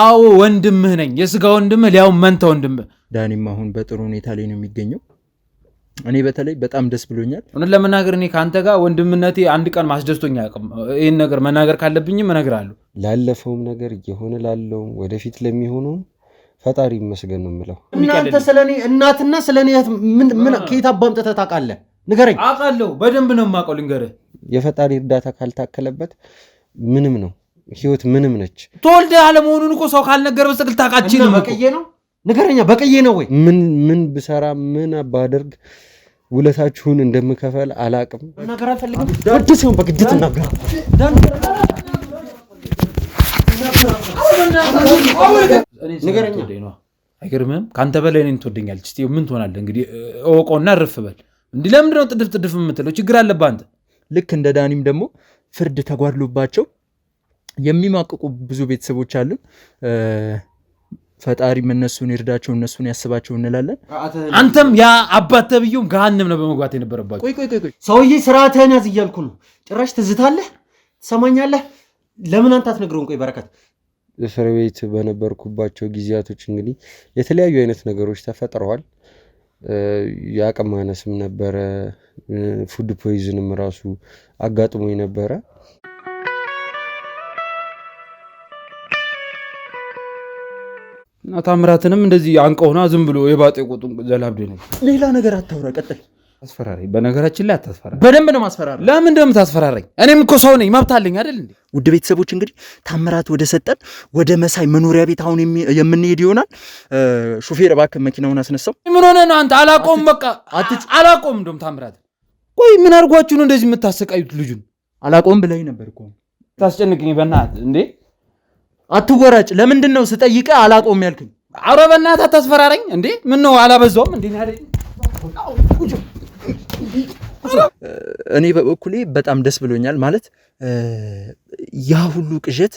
አዎ ወንድምህ ነኝ የስጋ ወንድምህ ሊያው መንተ ወንድምህ ዳኒም አሁን በጥሩ ሁኔታ ላይ ነው የሚገኘው እኔ በተለይ በጣም ደስ ብሎኛል እነ ለመናገር እኔ ካንተ ጋር ወንድምነቴ አንድ ቀን ማስደስቶኛ ያቀም ይሄን ነገር መናገር ካለብኝም እነግራለሁ ላለፈውም ነገር እየሆነ ላለው ወደፊት ለሚሆነው ፈጣሪ ይመስገን ነው የምለው እናንተ ስለኔ እናትና ስለኔ ምን ከየት አባምጠተ ታውቃለህ ንገረኝ አውቃለሁ በደንብ ነው የማውቀው ልንገርህ የፈጣሪ እርዳታ ካልታከለበት ምንም ነው ህይወት ምንም ነች ተወልደ አለመሆኑን እኮ ሰው ካልነገር በስተቀር ታውቃችሁ ነው በቀዬ ነው ንገረኛ በቀዬ ነው ወይ ምን ብሰራ ምን አባደርግ ውለታችሁን እንደምከፈል አላቅም ነገር አልፈልግም ወድሰው በግድት እናገር ንገረኛ አይገርምም ካንተ በላይ እኔን ትወደኛለች እስቲ ምን ትሆናለህ እንግዲህ እወቀውና እርፍ በል እንዴ ለምንድን ነው ጥድፍ የምትለው ችግር አለብህ አንተ ልክ እንደ ዳኒም ደግሞ ፍርድ ተጓድሎባቸው የሚማቅቁ ብዙ ቤተሰቦች አሉ ፈጣሪ እነሱን ይርዳቸው እነሱን ያስባቸው እንላለን አንተም ያ አባት ተብዩም ገሃነም ነው በመግባት የነበረባቸው ቆይ ሰውዬ ስራተኛ ዝያልኩ ነው ጭራሽ ትዝታለህ ትሰማኛለህ ለምን አንተ አትነግረውን ቆይ በረከት እስር ቤት በነበርኩባቸው ጊዜያቶች እንግዲህ የተለያዩ አይነት ነገሮች ተፈጥረዋል ያቀም ማነስም ነበረ ፉድ ፖይዝንም ራሱ አጋጥሞኝ ነበረ ታምራትንም እንደዚህ አንቀውና ዝም ብሎ የባጤ ቁጡን ዘላብዴ ነው ሌላ ነገር አታውራ ቀጥል አስፈራሪ በነገራችን ላይ አታስፈራሪ በደንብ ነው ማስፈራሪ ለምን እንደምታስፈራረኝ እኔም እኮ ሰው ነኝ መብት አለኝ አይደል እንዴ ውድ ቤተሰቦች እንግዲህ ታምራት ወደ ሰጠን ወደ መሳይ መኖሪያ ቤት አሁን የምንሄድ ይሆናል ሹፌር እባክህ መኪናውን አስነሳው ምን ሆነ ነው አንተ አላቆም በቃ አላቆም እንደውም ታምራት ቆይ ምን አርጓችሁ ነው እንደዚህ የምታሰቃዩት ልጁን አላቆም ብለኝ ነበር እኮ ታስጨንቅኝ በእናትህ እንዴ አትወራጭ ለምንድን ነው ስጠይቀ አላቆም ያልከኝ አረ በእናትህ አታስፈራረኝ እንዴ ምን ነው አላበዛውም እንዴ ያለ እኔ በበኩሌ በጣም ደስ ብሎኛል ማለት ያ ሁሉ ቅዠት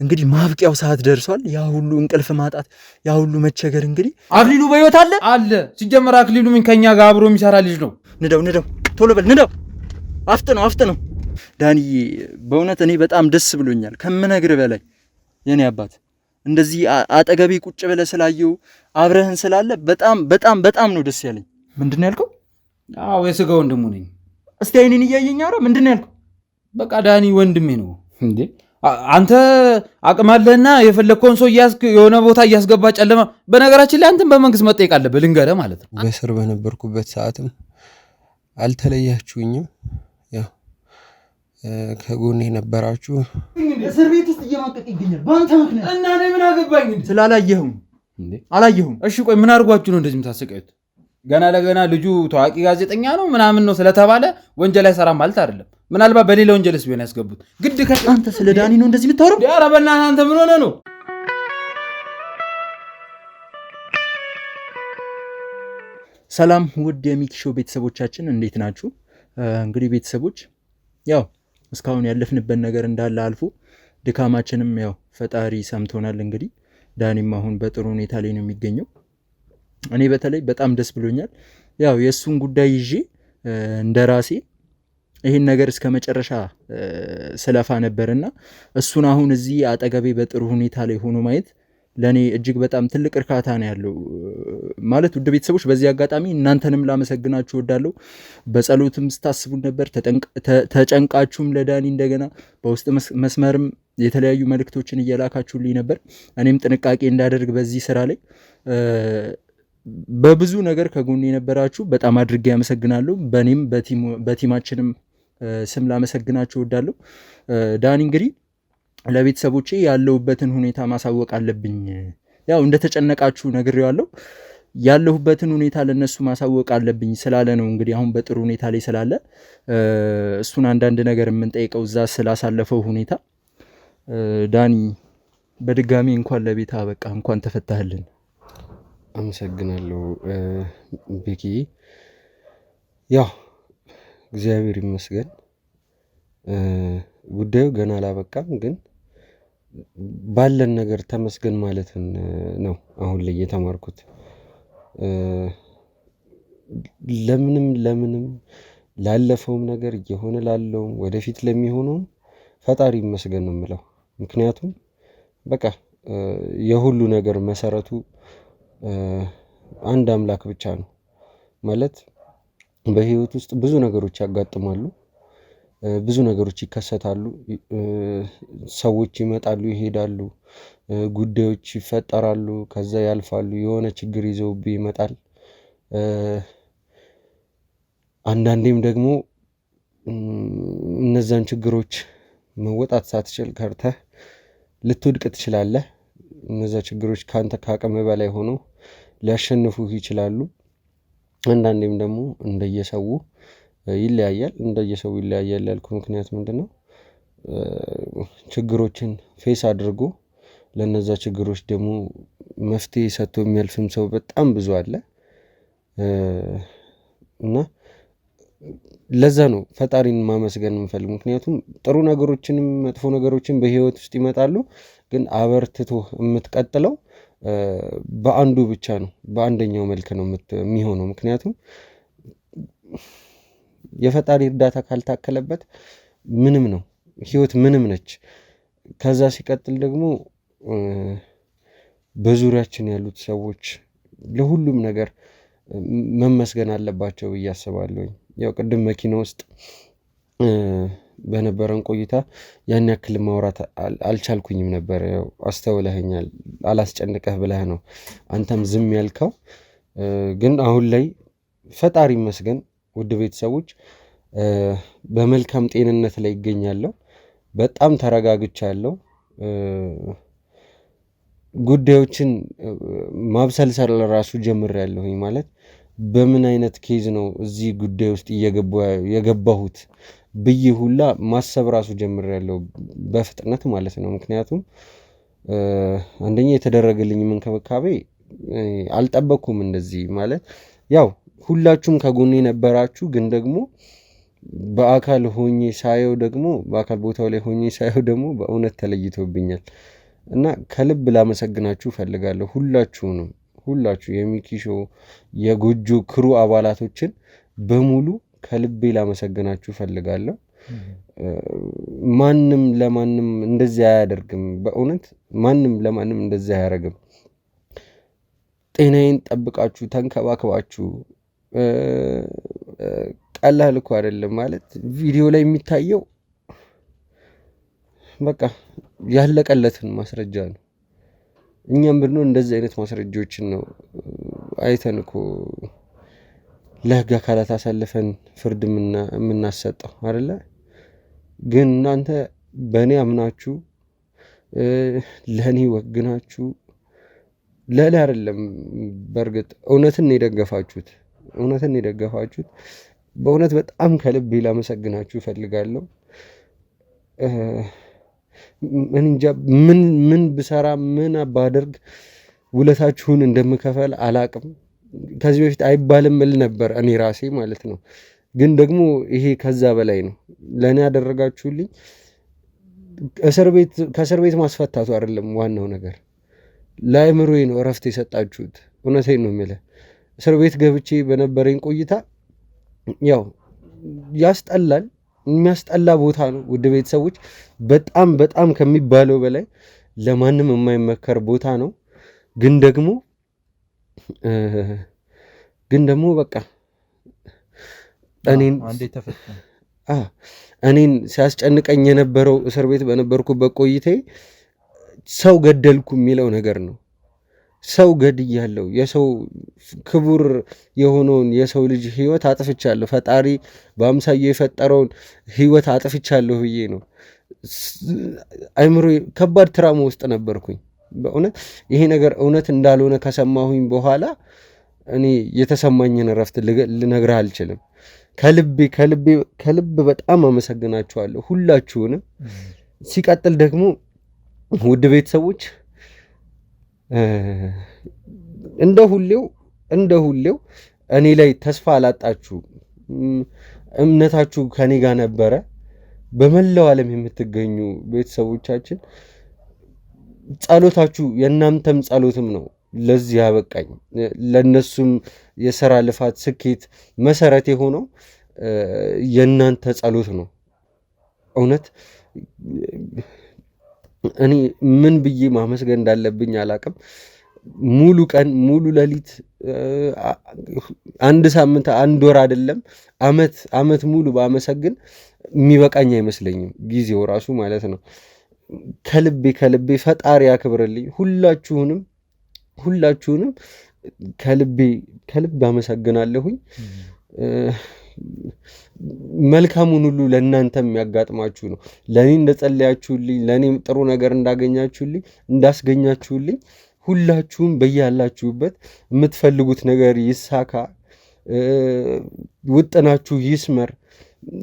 እንግዲህ ማብቂያው ሰዓት ደርሷል ያ ሁሉ እንቅልፍ ማጣት ያ ሁሉ መቸገር እንግዲህ አክሊሉ በህይወት አለ ሲጀመር አክሊሉ ምን ከኛ ጋር አብሮ የሚሰራ ልጅ ነው ንደው ቶሎ በል ንደው አፍጥነው ዳንዬ በእውነት እኔ በጣም ደስ ብሎኛል ከምነግርህ በላይ የኔ አባት እንደዚህ አጠገቤ ቁጭ ብለህ ስላየው አብረህን ስላለ በጣም ነው ደስ ያለኝ ምንድነው ያልከው አዎ የስጋ ወንድሙ ነኝ እስቲ አይኔን እያየኝ አረ ምንድነው ያልከው በቃ ዳኒ ወንድሜ ነው እንዴ አንተ አቅማለህና የፈለከውን ሰው የሆነ ቦታ እያስገባ ጨለማ በነገራችን ላይ አንተም በመንግስት መጠየቅ አለብህ ልንገርህ ማለት ነው በስር በነበርኩበት ሰዓትም አልተለያችሁኝም ያው ከጎኔ ነበራችሁ እስር ቤት ውስጥ እየማቀቅ ይገኛል ባንተ ምክንያት እና እኔ ምን አገባኝ እንዴ ስላላየሁም እንዴ አላየሁም እሺ ቆይ ምን አርጓችሁ ነው እንደዚህ የምታሰቃዩት ገና ለገና ልጁ ታዋቂ ጋዜጠኛ ነው ምናምን ነው ስለተባለ ወንጀል አይሰራም ማለት አይደለም ምናልባት በሌላ ወንጀልስ ቢሆን ያስገቡት ግድ አንተ ስለ ዳኒ ነው እንደዚህ የምታወራው ኧረ በእናትህ አንተ ምን ሆነ ነው ሰላም ውድ የሚኪ ሾው ቤተሰቦቻችን እንዴት ናችሁ እንግዲህ ቤተሰቦች ያው እስካሁን ያለፍንበት ነገር እንዳለ አልፎ ድካማችንም ያው ፈጣሪ ሰምቶናል እንግዲህ ዳኒም አሁን በጥሩ ሁኔታ ላይ ነው የሚገኘው እኔ በተለይ በጣም ደስ ብሎኛል ያው የሱን ጉዳይ ይዤ እንደራሴ ይሄን ነገር እስከ መጨረሻ ስለፋ ነበርና እሱን አሁን እዚህ አጠገቤ በጥሩ ሁኔታ ላይ ሆኖ ማየት ለኔ እጅግ በጣም ትልቅ እርካታ ነው ያለው ማለት ውድ ቤተሰቦች በዚህ አጋጣሚ እናንተንም ላመሰግናችሁ እወዳለሁ በጸሎትም ስታስቡ ነበር ተጨንቃችሁም ለዳኒ እንደገና በውስጥ መስመርም የተለያዩ መልእክቶችን እየላካችሁልኝ ነበር እኔም ጥንቃቄ እንዳደርግ በዚህ ስራ ላይ በብዙ ነገር ከጎኔ የነበራችሁ በጣም አድርጌ ያመሰግናለሁ በኔም በቲማችንም ስም ላመሰግናችሁ እወዳለሁ ዳኒ እንግዲህ ለቤተሰቦቼ ያለሁበትን ሁኔታ ማሳወቅ አለብኝ ያው እንደተጨነቃችሁ ነግሬዋለሁ ያለሁበትን ሁኔታ ለነሱ ማሳወቅ አለብኝ ስላለ ነው እንግዲህ አሁን በጥሩ ሁኔታ ላይ ስላለ እሱን አንዳንድ ነገር የምንጠይቀው እዛ ስላሳለፈው ሁኔታ ዳኒ በድጋሚ እንኳን ለቤታ በቃ እንኳን ተፈታህልን አመሰግናለሁ ቤኪ ያው እግዚአብሔር ይመስገን ጉዳዩ ገና አላበቃም ግን ባለን ነገር ተመስገን ማለት ነው አሁን ላይ የተማርኩት ለምንም ላለፈውም ነገር እየሆነ ላለው ወደፊት ለሚሆነው ፈጣሪ ይመስገን ነው የምለው። ምክንያቱም በቃ የሁሉ ነገር መሰረቱ አንድ አምላክ ብቻ ነው ማለት። በህይወት ውስጥ ብዙ ነገሮች ያጋጥማሉ፣ ብዙ ነገሮች ይከሰታሉ፣ ሰዎች ይመጣሉ ይሄዳሉ፣ ጉዳዮች ይፈጠራሉ፣ ከዛ ያልፋሉ፣ የሆነ ችግር ይዘውብህ ይመጣል። አንዳንዴም ደግሞ እነዛን ችግሮች መወጣት ሳትችል ቀርተህ ልትወድቅ ትችላለህ። እነዛ ችግሮች ካንተ ከአቅም በላይ ሆነው ሊያሸንፉህ ይችላሉ። አንዳንዴም ደግሞ እንደየሰው ይለያያል። እንደየሰው ይለያያል ያልኩ ምክንያት ምንድነው? ችግሮችን ፌስ አድርጎ ለነዛ ችግሮች ደግሞ መፍትሄ ሰጥቶ የሚያልፍም ሰው በጣም ብዙ አለ እና ለዛ ነው ፈጣሪን ማመስገን የምፈልግ። ምክንያቱም ጥሩ ነገሮችንም መጥፎ ነገሮችን በህይወት ውስጥ ይመጣሉ፣ ግን አበርትቶ የምትቀጥለው በአንዱ ብቻ ነው፣ በአንደኛው መልክ ነው የሚሆነው። ምክንያቱም የፈጣሪ እርዳታ ካልታከለበት ምንም ነው ህይወት፣ ምንም ነች። ከዛ ሲቀጥል ደግሞ በዙሪያችን ያሉት ሰዎች ለሁሉም ነገር መመስገን አለባቸው ብዬ አስባለሁኝ። ያው ቅድም መኪና ውስጥ በነበረን ቆይታ ያን ያክል ማውራት አልቻልኩኝም ነበር። ያው አስተውለኸኛል፣ አላስጨንቀህ ብለህ ነው አንተም ዝም ያልከው። ግን አሁን ላይ ፈጣሪ ይመስገን ውድ ቤተሰቦች በመልካም ጤንነት ላይ ይገኛለሁ። በጣም ተረጋግቻለሁ። ጉዳዮችን ማብሰልሰል ራሱ ጀምሬያለሁኝ። ማለት በምን አይነት ኬዝ ነው እዚህ ጉዳይ ውስጥ የገባሁት ብዬ ሁላ ማሰብ ራሱ ጀምሬያለሁ በፍጥነት ማለት ነው። ምክንያቱም አንደኛ የተደረገልኝ እንክብካቤ አልጠበቅኩም እንደዚህ። ማለት ያው ሁላችሁም ከጎኔ ነበራችሁ፣ ግን ደግሞ በአካል ሆኜ ሳየው ደግሞ በአካል ቦታው ላይ ሆኜ ሳየው ደግሞ በእውነት ተለይቶብኛል እና ከልብ ላመሰግናችሁ እፈልጋለሁ። ሁላችሁ የሚኪ ሾው የጎጆ ክሩ አባላቶችን በሙሉ ከልቤ ላመሰግናችሁ እፈልጋለሁ። ማንም ለማንም እንደዚህ አያደርግም። በእውነት ማንም ለማንም እንደዚህ አያደርግም። ጤናዬን ጠብቃችሁ ተንከባክባችሁ ቀላል እኮ አይደለም። ማለት ቪዲዮ ላይ የሚታየው በቃ ያለቀለትን ማስረጃ ነው። እኛም ብንሆን እንደዚህ አይነት ማስረጃዎችን ነው አይተን እኮ ለህግ አካላት አሳልፈን ፍርድ የምናሰጠው አይደለ? ግን እናንተ በእኔ አምናችሁ ለእኔ ወግናችሁ ለእኔ አይደለም። በእርግጥ እውነትን የደገፋችሁት በእውነት በጣም ከልቤ ላመሰግናችሁ እፈልጋለሁ። እንጃ ምን ብሰራ ምን ባደርግ ውለታችሁን እንደምከፈል አላቅም። ከዚህ በፊት አይባልም እል ነበር እኔ ራሴ ማለት ነው። ግን ደግሞ ይሄ ከዛ በላይ ነው። ለእኔ ያደረጋችሁልኝ ከእስር ቤት ማስፈታቱ አይደለም ዋናው ነገር፣ ለአእምሮዬ ነው እረፍት የሰጣችሁት። እውነቴን ነው የምልህ። እስር ቤት ገብቼ በነበረኝ ቆይታ ያው ያስጠላል፣ የሚያስጠላ ቦታ ነው ውድ ቤተሰቦች። በጣም በጣም ከሚባለው በላይ ለማንም የማይመከር ቦታ ነው። ግን ደግሞ በቃ እኔን ሲያስጨንቀኝ የነበረው እስር ቤት በነበርኩበት ቆይታዬ ሰው ገደልኩ የሚለው ነገር ነው። ሰው ገድያለሁ፣ የሰው ክቡር የሆነውን የሰው ልጅ ህይወት አጥፍቻለሁ፣ ፈጣሪ በአምሳያው የፈጠረውን ህይወት አጥፍቻለሁ ብዬ ነው። አይምሮ ከባድ ትራማ ውስጥ ነበርኩኝ በእውነት። ይሄ ነገር እውነት እንዳልሆነ ከሰማሁኝ በኋላ እኔ የተሰማኝን እረፍት ልነግርህ አልችልም። ከልብ በጣም አመሰግናችኋለሁ ሁላችሁንም። ሲቀጥል ደግሞ ውድ ቤተሰቦች እንደ ሁሌው እኔ ላይ ተስፋ አላጣችሁ፣ እምነታችሁ ከኔ ጋር ነበረ። በመላው ዓለም የምትገኙ ቤተሰቦቻችን ጸሎታችሁ፣ የእናንተም ጸሎትም ነው ለዚህ ያበቃኝ። ለነሱም የሥራ ልፋት ስኬት መሰረት የሆነው የእናንተ ጸሎት ነው። እውነት እኔ ምን ብዬ ማመስገን እንዳለብኝ አላቅም። ሙሉ ቀን ሙሉ ሌሊት 1 ሳምንት 1 ወር አይደለም አመት ሙሉ ባመሰግን የሚበቃኝ አይመስለኝም ጊዜው ራሱ ማለት ነው። ከልቤ ፈጣሪ ያክብርልኝ። ሁላችሁንም ከልብ አመሰግናለሁኝ። መልካሙን ሁሉ ለእናንተም የሚያጋጥማችሁ ነው። ለእኔ እንደጸለያችሁልኝ፣ ለእኔም ጥሩ ነገር እንዳስገኛችሁልኝ ሁላችሁም በያላችሁበት የምትፈልጉት ነገር ይሳካ፣ ውጥናችሁ ይስመር።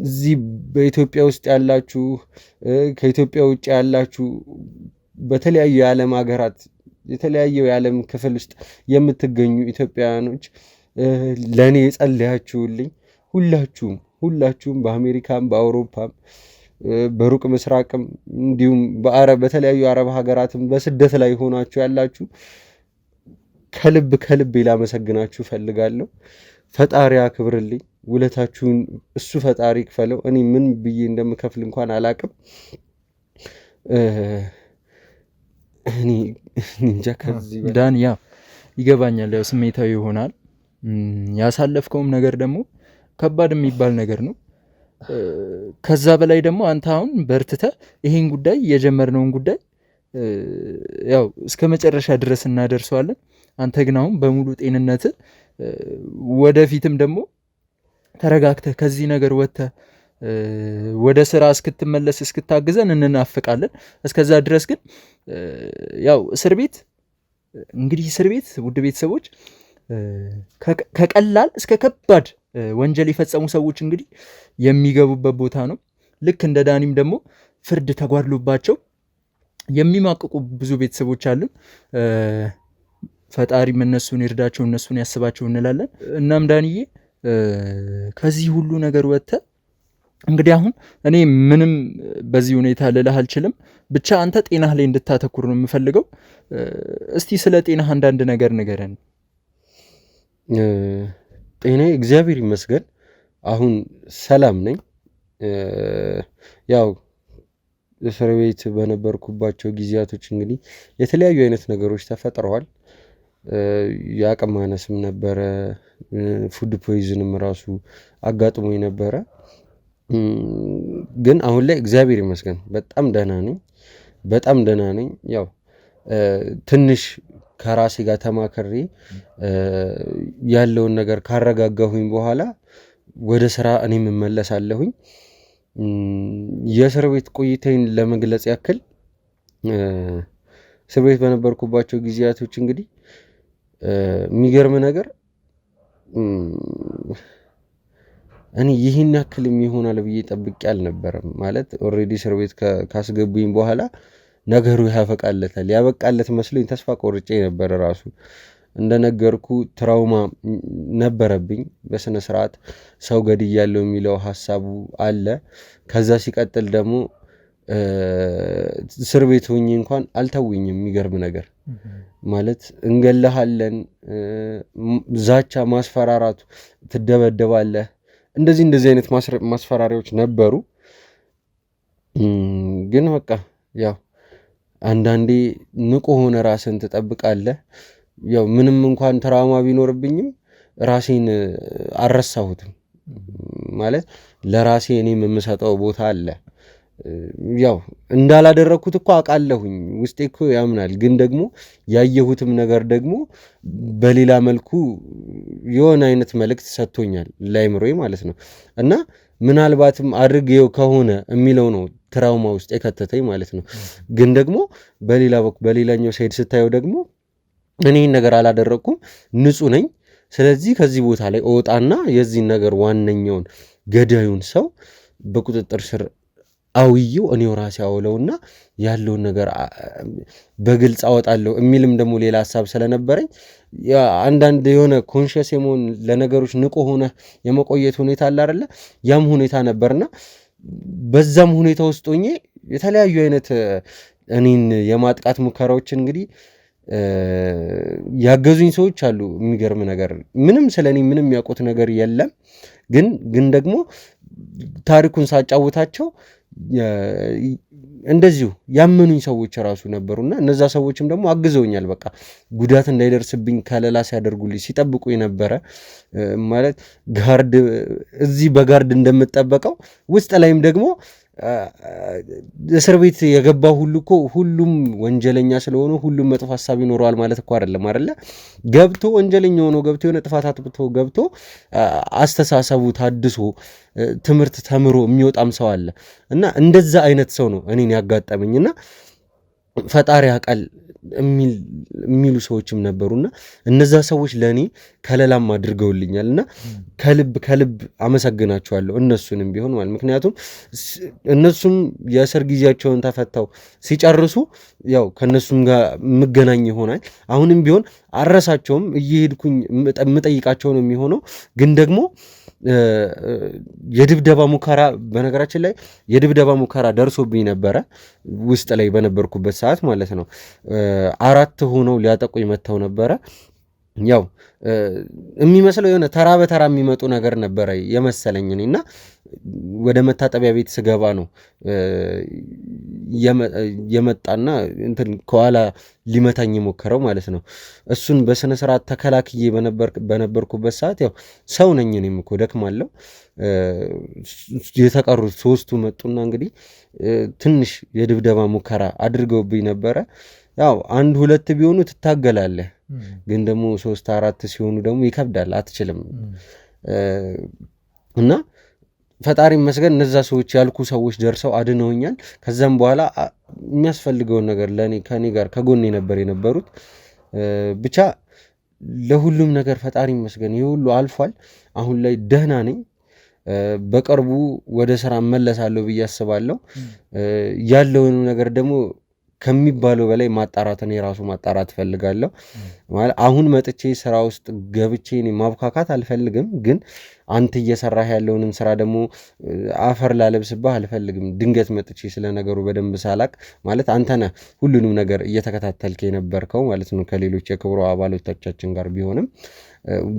እዚህ በኢትዮጵያ ውስጥ ያላችሁ፣ ከኢትዮጵያ ውጭ ያላችሁ፣ በተለያዩ የዓለም ሀገራት የተለያየው የዓለም ክፍል ውስጥ የምትገኙ ኢትዮጵያውያኖች ለእኔ የጸለያችሁልኝ ሁላችሁም በአሜሪካም በአውሮፓም በሩቅ ምስራቅም እንዲሁም በተለያዩ አረብ ሀገራትም በስደት ላይ ሆናችሁ ያላችሁ ከልብ ላመሰግናችሁ ፈልጋለሁ። ፈጣሪ አክብርልኝ። ውለታችሁን እሱ ፈጣሪ ክፈለው። እኔ ምን ብዬ እንደምከፍል እንኳን አላቅም። እኔ እንጃ። ከዚህ ዳን ያ ይገባኛል። ያው ስሜታዊ ይሆናል። ያሳለፍከውም ነገር ደግሞ ከባድ የሚባል ነገር ነው። ከዛ በላይ ደግሞ አንተ አሁን በርትተህ ይሄን ጉዳይ የጀመርነውን ጉዳይ ያው እስከ መጨረሻ ድረስ እናደርሰዋለን። አንተ ግን አሁን በሙሉ ጤንነት ወደፊትም ደግሞ ተረጋግተህ ከዚህ ነገር ወጥተህ ወደ ስራ እስክትመለስ እስክታግዘን እንናፍቃለን። እስከዛ ድረስ ግን ያው እስር ቤት ውድ ቤተሰቦች ከቀላል እስከ ከባድ ወንጀል የፈጸሙ ሰዎች እንግዲህ የሚገቡበት ቦታ ነው። ልክ እንደ ዳኒም ደግሞ ፍርድ ተጓድሎባቸው የሚማቅቁ ብዙ ቤተሰቦች አሉ። ፈጣሪም እነሱን ይርዳቸው፣ እነሱን ያስባቸው እንላለን። እናም ዳኒዬ ከዚህ ሁሉ ነገር ወጥተህ እንግዲህ አሁን እኔ ምንም በዚህ ሁኔታ ልልህ አልችልም። ብቻ አንተ ጤናህ ላይ እንድታተኩር ነው የምፈልገው። እስቲ ስለ ጤናህ አንዳንድ ነገር ንገረን። ጤናዬ እግዚአብሔር ይመስገን አሁን ሰላም ነኝ። ያው እስር ቤት በነበርኩባቸው ጊዜያቶች እንግዲህ የተለያዩ አይነት ነገሮች ተፈጥረዋል። የአቅም ማነስም ነበረ፣ ፉድ ፖይዝንም ራሱ አጋጥሞኝ ነበረ። ግን አሁን ላይ እግዚአብሔር ይመስገን በጣም ደህና ነኝ። ያው ትንሽ ከራሴ ጋር ተማከሬ ያለውን ነገር ካረጋጋሁኝ በኋላ ወደ ስራ እኔም እመለሳለሁኝ። የእስር ቤት ቆይታዬን ለመግለጽ ያክል እስር ቤት በነበርኩባቸው ጊዜያቶች እንግዲህ የሚገርም ነገር እኔ ይህን ያክልም ይሆናል ብዬ ጠብቄ አልነበረም። ማለት ኦልሬዲ እስር ቤት ካስገቡኝ በኋላ ነገሩ ያበቃለት መስሎኝ ተስፋ ቆርጬ ነበር። ራሱ እንደነገርኩ ትራውማ ነበረብኝ። በስነ ስርዓት ሰው ገድያለሁ የሚለው ሀሳቡ አለ። ከዛ ሲቀጥል ደግሞ እስር ቤት ሆኜ እንኳን አልተውኝም። የሚገርም ነገር ማለት እንገለሃለን፣ ዛቻ፣ ማስፈራራቱ፣ ትደበደባለህ፣ እንደዚህ አይነት ማስፈራሪያዎች ነበሩ። ግን በቃ ያው አንዳንዴ ንቁ ሆነ ራስን ትጠብቃለህ። ያው ምንም እንኳን ትራውማ ቢኖርብኝም ራሴን አልረሳሁትም። ማለት ለራሴ እኔም የምሰጠው ቦታ አለ። ያው እንዳላደረኩት እኮ አውቃለሁኝ፣ ውስጤ እኮ ያምናል። ግን ደግሞ ያየሁትም ነገር ደግሞ በሌላ መልኩ የሆነ አይነት መልእክት ሰጥቶኛል ለአይምሮዬ ማለት ነው። እና ምናልባትም አድርጌው ከሆነ የሚለው ነው ትራውማ ውስጥ የከተተኝ ማለት ነው። ግን ደግሞ በሌላኛው ሳይድ ስታየው ደግሞ እኔን ነገር አላደረኩም፣ ንጹህ ነኝ። ስለዚህ ከዚህ ቦታ ላይ እወጣና የዚህን ነገር ዋነኛውን ገዳዩን ሰው በቁጥጥር ስር አውየው እኔው ራሴ አውለውና ያለውን ነገር በግልጽ አወጣለሁ የሚልም ደግሞ ሌላ ሀሳብ ስለነበረኝ አንዳንድ የሆነ ኮንሽስ የመሆን ለነገሮች ንቁ ሆነ የመቆየት ሁኔታ አለ አይደለ? ያም ሁኔታ ነበርና በዛም ሁኔታ ውስጥ ሆኜ የተለያዩ አይነት እኔን የማጥቃት ሙከራዎችን እንግዲህ ያገዙኝ ሰዎች አሉ። የሚገርም ነገር ምንም ስለኔ ምንም ያውቁት ነገር የለም። ግን ደግሞ ታሪኩን ሳጫውታቸው እንደዚሁ ያመኑኝ ሰዎች ራሱ ነበሩና እነዛ ሰዎችም ደግሞ አግዘውኛል። በቃ ጉዳት እንዳይደርስብኝ ከለላ ሲያደርጉልኝ ሲጠብቁ የነበረ ማለት ጋርድ እዚህ በጋርድ እንደምጠበቀው ውስጥ ላይም ደግሞ እስር ቤት የገባ ሁሉ እኮ ሁሉም ወንጀለኛ ስለሆነ ሁሉም መጥፎ ሐሳብ ይኖረዋል ማለት እኮ አይደለም አይደለ? ገብቶ ወንጀለኛ ሆኖ ገብቶ የሆነ ጥፋት አጥፍቶ ገብቶ አስተሳሰቡ ታድሶ ትምህርት ተምሮ የሚወጣም ሰው አለ እና እንደዛ አይነት ሰው ነው እኔን ያጋጠመኝና ፈጣሪ ያውቃል የሚሉ ሰዎችም ነበሩና እነዛ ሰዎች ለእኔ ከለላም አድርገውልኛል እና ከልብ አመሰግናቸዋለሁ እነሱንም ቢሆን ማለት ምክንያቱም እነሱም የእስር ጊዜያቸውን ተፈተው ሲጨርሱ ያው ከእነሱም ጋር የምገናኝ ይሆናል። አሁንም ቢሆን አረሳቸውም እየሄድኩኝ የምጠይቃቸው ነው የሚሆነው። ግን ደግሞ የድብደባ ሙከራ በነገራችን ላይ የድብደባ ሙከራ ደርሶብኝ ነበረ ውስጥ ላይ በነበርኩበት ሰዓት ማለት ነው። 4 ሆነው ሊያጠቁኝ መጥተው ነበረ። ያው የሚመስለው የሆነ ተራ በተራ የሚመጡ ነገር ነበረ የመሰለኝ እና ወደ መታጠቢያ ቤት ስገባ ነው የመጣና እንትን ከኋላ ሊመታኝ የሞከረው ማለት ነው። እሱን በስነ ስርዓት ተከላክዬ በነበርኩበት ሰዓት ያው ሰው ነኝ እኔም እኮ ደክማለሁ። የተቀሩት 3ቱ መጡና እንግዲህ ትንሽ የድብደባ ሙከራ አድርገውብኝ ነበረ። ያው 1-2 ቢሆኑ ትታገላለህ፣ ግን ደግሞ 3-4 ሲሆኑ ደግሞ ይከብዳል፣ አትችልም እና ፈጣሪ ይመስገን እነዛ ሰዎች ያልኩ ሰዎች ደርሰው አድነውኛል። ከዛም በኋላ የሚያስፈልገውን ነገር ከኔ ጋር ከጎኔ ነበር የነበሩት። ብቻ ለሁሉም ነገር ፈጣሪ ይመስገን ይህ ሁሉ አልፏል። አሁን ላይ ደህና ነኝ። በቅርቡ ወደ ስራ እመለሳለሁ ብዬ አስባለሁ። ያለውን ነገር ደግሞ ከሚባለው በላይ ማጣራትን የራሱ ማጣራት እፈልጋለሁ። ማለት አሁን መጥቼ ስራ ውስጥ ገብቼ እኔ ማብካካት አልፈልግም፣ ግን አንተ እየሰራህ ያለውንም ስራ ደግሞ አፈር ላለብስብህ አልፈልግም። ድንገት መጥቼ ስለ ነገሩ በደንብ ሳላቅ ማለት አንተ ነህ ሁሉንም ነገር እየተከታተልክ የነበርከው ማለት ነው ከሌሎች የክብሮ አባሎቻችን ጋር ቢሆንም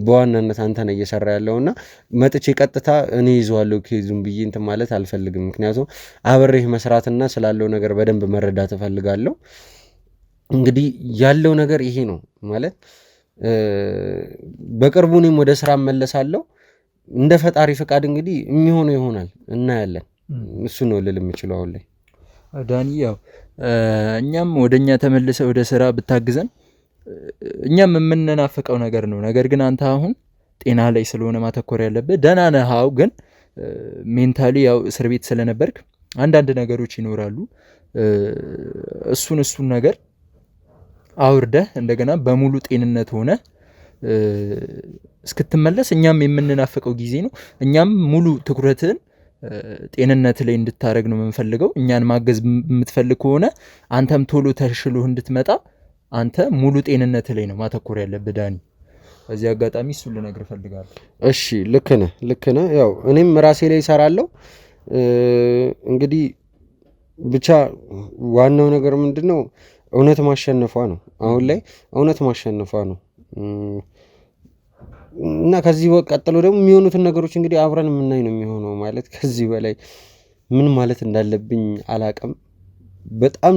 በዋናነት አንተ ነህ እየሰራ ያለውና መጥቼ ቀጥታ እኔ ይዘዋለሁ ኬዙም ብዬ እንትን ማለት አልፈልግም። ምክንያቱም አብሬህ መስራትና ስላለው ነገር በደንብ መረዳት እፈልጋለሁ። እንግዲህ ያለው ነገር ይሄ ነው ማለት በቅርቡ እኔም ወደ ስራ እመለሳለሁ። እንደ ፈጣሪ ፍቃድ እንግዲህ የሚሆነው ይሆናል፣ እናያለን። እሱ ነው ልል የምችለው አሁን ላይ ዳኒ። ያው እኛም ወደኛ ተመልሰ ወደ ስራ ብታግዘን እኛም የምንናፍቀው ነገር ነው። ነገር ግን አንተ አሁን ጤና ላይ ስለሆነ ማተኮር ያለብህ። ደህና ነህ አዎ፣ ግን ሜንታሊ ያው እስር ቤት ስለነበርክ አንዳንድ ነገሮች ይኖራሉ። እሱን ነገር አውርደህ እንደገና በሙሉ ጤንነት ሆነ እስክትመለስ እኛም የምንናፍቀው ጊዜ ነው። እኛም ሙሉ ትኩረትን ጤንነት ላይ እንድታረግ ነው የምንፈልገው። እኛን ማገዝ የምትፈልግ ከሆነ አንተም ቶሎ ተሽሎህ እንድትመጣ አንተ ሙሉ ጤንነት ላይ ነው ማተኮር ያለብህ ዳኒ። በዚህ አጋጣሚ እሱን ልነግርህ እፈልጋለሁ። እሺ ልክ ነህ። ያው እኔም ራሴ ላይ እሰራለሁ። እንግዲህ ብቻ ዋናው ነገር ምንድነው እውነት ማሸነፏ ነው። አሁን ላይ እውነት ማሸነፏ ነው እና ከዚህ ቀጥሎ ደግሞ የሚሆኑትን ነገሮች እንግዲህ አብረን የምናይ ነው የሚሆነው። ማለት ከዚህ በላይ ምን ማለት እንዳለብኝ አላቅም። በጣም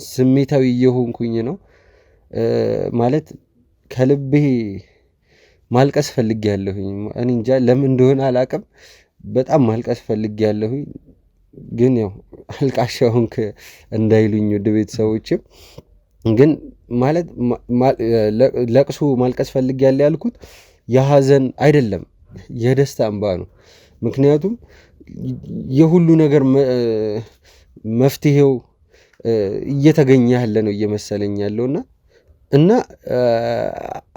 ስሜታዊ እየሆንኩኝ ነው። ማለት ከልቤ ማልቀስ ፈልጌያለሁኝ። እኔ እንጃ ለምን እንደሆነ አላቅም። በጣም ማልቀስ ፈልጌያለሁኝ። ግን ያው አልቃሻ ሆንክ እንዳይሉኝ ወደ ቤተሰቦችም ግን ማለት ለቅሶ ማልቀስ ፈልጌያለሁ ያልኩት የሐዘን አይደለም የደስታ እንባ ነው። ምክንያቱም የሁሉ ነገር መፍትሄው እየተገኘ ያለ ነው እየመሰለኝ ያለውና እና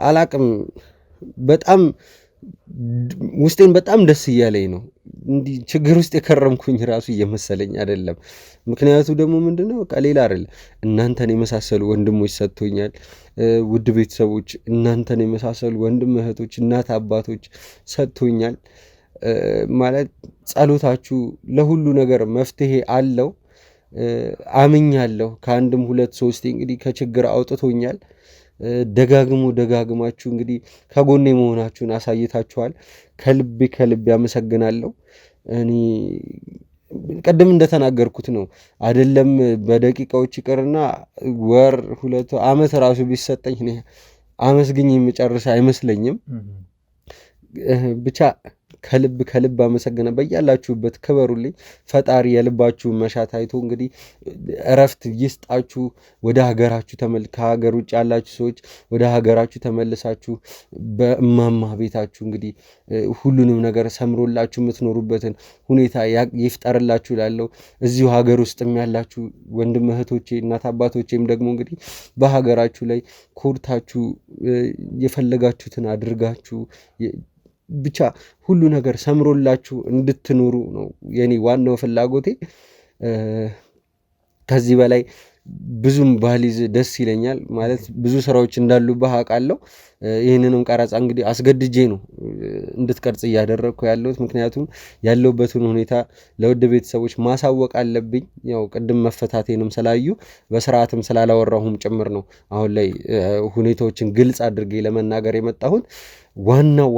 አላቅም በጣም ውስጤን በጣም ደስ እያለኝ ነው። እንዲህ ችግር ውስጥ የከረምኩኝ ራሱ እየመሰለኝ አይደለም። ምክንያቱ ደግሞ ምንድነው በቃ ሌላ አይደለም። እናንተን የመሳሰሉ ወንድሞች ሰጥቶኛል። ውድ ቤተሰቦች እናንተን የመሳሰሉ ወንድም እህቶች፣ እናት አባቶች ሰጥቶኛል። ማለት ጸሎታችሁ ለሁሉ ነገር መፍትሄ አለው አምኛለሁ። ከአንድም 2-3 እንግዲህ ከችግር አውጥቶኛል። ደጋግማችሁ እንግዲህ ከጎኔ መሆናችሁን አሳይታችኋል። ከልቤ አመሰግናለሁ። እኔ ቅድም እንደተናገርኩት ነው አይደለም በደቂቃዎች ይቅርና ወር 2 ዓመት ራሱ ቢሰጠኝ እኔ አመስግኝ የምጨርስ አይመስለኝም። ብቻ ከልብ አመሰግነ በያላችሁበት ክበሩልኝ። ፈጣሪ የልባችሁ መሻት አይቶ እንግዲህ እረፍት ይስጣችሁ። ወደ ሀገራችሁ ከሀገር ውጭ ያላችሁ ሰዎች ወደ ሀገራችሁ ተመልሳችሁ በእማማ ቤታችሁ እንግዲህ ሁሉንም ነገር ሰምሮላችሁ የምትኖሩበትን ሁኔታ ይፍጠርላችሁ ላለው እዚሁ ሀገር ውስጥም ያላችሁ ወንድም እህቶቼ፣ እናት አባቶቼም ደግሞ እንግዲህ በሀገራችሁ ላይ ኮርታችሁ የፈለጋችሁትን አድርጋችሁ ብቻ ሁሉ ነገር ሰምሮላችሁ እንድትኖሩ ነው የኔ ዋናው ፍላጎቴ። ከዚህ በላይ ብዙም ባሊዝ ደስ ይለኛል። ማለት ብዙ ስራዎች እንዳሉብህ አውቃለሁ። ይህንንም ቀረጻ እንግዲህ አስገድጄ ነው እንድትቀርጽ እያደረግኩ ያለሁት። ምክንያቱም ያለሁበትን ሁኔታ ለውድ ቤተሰቦች ማሳወቅ አለብኝ። ያው ቅድም መፈታቴንም ስላዩ በስርዓትም ስላላወራሁም ጭምር ነው አሁን ላይ ሁኔታዎችን ግልጽ አድርጌ ለመናገር የመጣሁት። ዋናው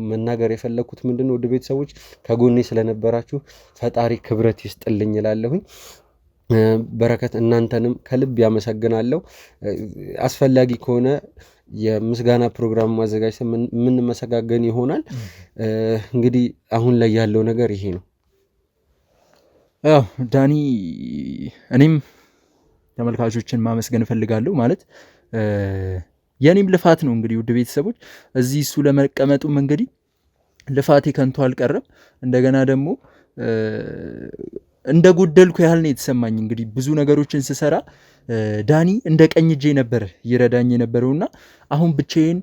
መናገር የፈለግኩት ምንድን ነው? ውድ ቤተሰቦች ከጎኔ ስለነበራችሁ ፈጣሪ ክብረት ይስጥልኝ እላለሁኝ። በረከት እናንተንም ከልብ ያመሰግናለሁ። አስፈላጊ ከሆነ የምስጋና ፕሮግራም ማዘጋጅተን የምንመሰጋገን ይሆናል። እንግዲህ አሁን ላይ ያለው ነገር ይሄ ነው። ያው ዳኒ፣ እኔም ተመልካቾችን ማመስገን እፈልጋለሁ። ማለት የኔም ልፋት ነው እንግዲህ ውድ ቤተሰቦች እዚህ እሱ ለመቀመጡም እንግዲህ ልፋቴ ከንቱ አልቀረም። እንደገና ደግሞ እንደ ጎደልኩ ያህል ነው የተሰማኝ። እንግዲህ ብዙ ነገሮችን ስሰራ ዳኒ እንደ ቀኝ እጄ ነበር ይረዳኝ የነበረውና አሁን ብቻዬን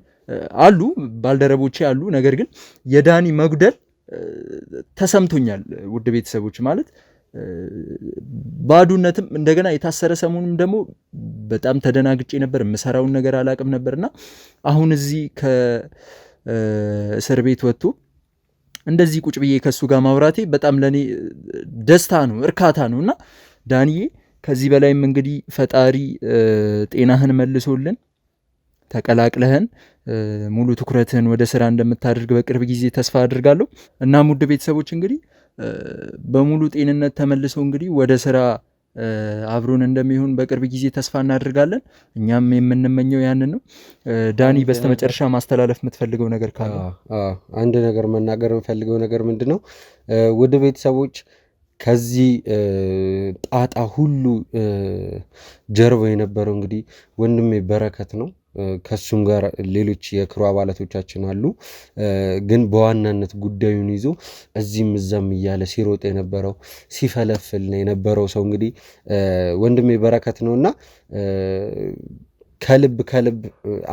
አሉ ባልደረቦቼ አሉ። ነገር ግን የዳኒ መጉደል ተሰምቶኛል ውድ ቤተሰቦች። ማለት ባዱነትም እንደገና የታሰረ ሰሞኑን ደግሞ በጣም ተደናግጬ ነበር። የምሰራውን ነገር አላቅም ነበርና አሁን እዚህ ከእስር ቤት ወጥቶ እንደዚህ ቁጭ ብዬ ከሱ ጋር ማውራቴ በጣም ለኔ ደስታ ነው፣ እርካታ ነው። እና ዳንዬ ከዚህ በላይም እንግዲህ ፈጣሪ ጤናህን መልሶልን ተቀላቅለህን ሙሉ ትኩረትህን ወደ ስራ እንደምታደርግ በቅርብ ጊዜ ተስፋ አድርጋለሁ። እና ውድ ቤተሰቦች እንግዲህ በሙሉ ጤንነት ተመልሶ እንግዲህ ወደ ስራ አብሮን እንደሚሆን በቅርብ ጊዜ ተስፋ እናደርጋለን። እኛም የምንመኘው ያንን ነው። ዳኒ በስተመጨረሻ ማስተላለፍ የምትፈልገው ነገር ካለ? አንድ ነገር መናገር የምፈልገው ነገር ምንድን ነው? ውድ ቤተሰቦች ከዚህ ጣጣ ሁሉ ጀርባ የነበረው እንግዲህ ወንድሜ በረከት ነው። ከሱም ጋር ሌሎች የክሩ አባላቶቻችን አሉ። ግን በዋናነት ጉዳዩን ይዞ እዚህም እዛም እያለ ሲሮጥ የነበረው ሲፈለፍል የነበረው ሰው እንግዲህ ወንድሜ በረከት ነውና ከልብ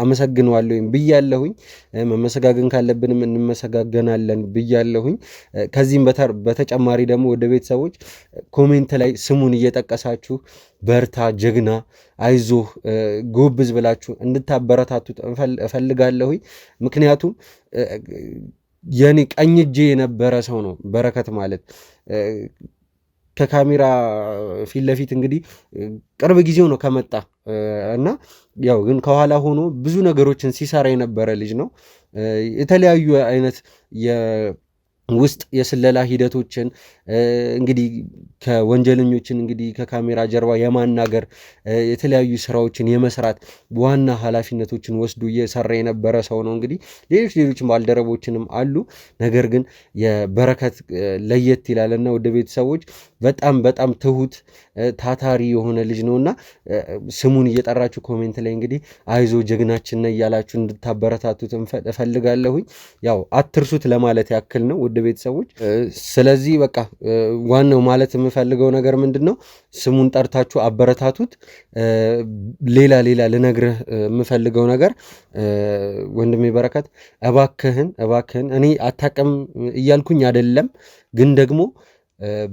አመሰግነዋለሁ ብያለሁኝ። መመሰጋገን ካለብንም እንመሰጋገናለን ብያለሁኝ። ከዚህም በተጨማሪ ደግሞ ወደ ቤተሰቦች ኮሜንት ላይ ስሙን እየጠቀሳችሁ በርታ፣ ጀግና፣ አይዞህ፣ ጎብዝ ብላችሁ እንድታበረታቱት እፈልጋለሁኝ። ምክንያቱም የኔ ቀኝ እጄ የነበረ ሰው ነው በረከት ማለት። ከካሜራ ፊት ለፊት እንግዲህ ቅርብ ጊዜው ነው ከመጣ እና ያው ግን ከኋላ ሆኖ ብዙ ነገሮችን ሲሰራ የነበረ ልጅ ነው። የተለያዩ አይነት ውስጥ የስለላ ሂደቶችን እንግዲህ ከወንጀለኞችን እንግዲህ ከካሜራ ጀርባ የማናገር የተለያዩ ስራዎችን የመስራት ዋና ኃላፊነቶችን ወስዶ እየሰራ የነበረ ሰው ነው። እንግዲህ ሌሎች ባልደረቦችንም አሉ። ነገር ግን የበረከት ለየት ይላልና ወደ ቤተሰቦች በጣም ትሁት ታታሪ የሆነ ልጅ ነውና ስሙን እየጠራችሁ ኮሜንት ላይ እንግዲህ አይዞ ጀግናችን ነው እያላችሁ እንድታበረታቱት እፈልጋለሁኝ። ያው አትርሱት ለማለት ያክል ነው ውድ ቤተሰቦች። ስለዚህ በቃ ዋናው ማለት የምፈልገው ነገር ምንድን ነው? ስሙን ጠርታችሁ አበረታቱት። ሌላ ልነግርህ የምፈልገው ነገር ወንድሜ በረከት እባክህን እኔ አታውቅም እያልኩኝ አይደለም፣ ግን ደግሞ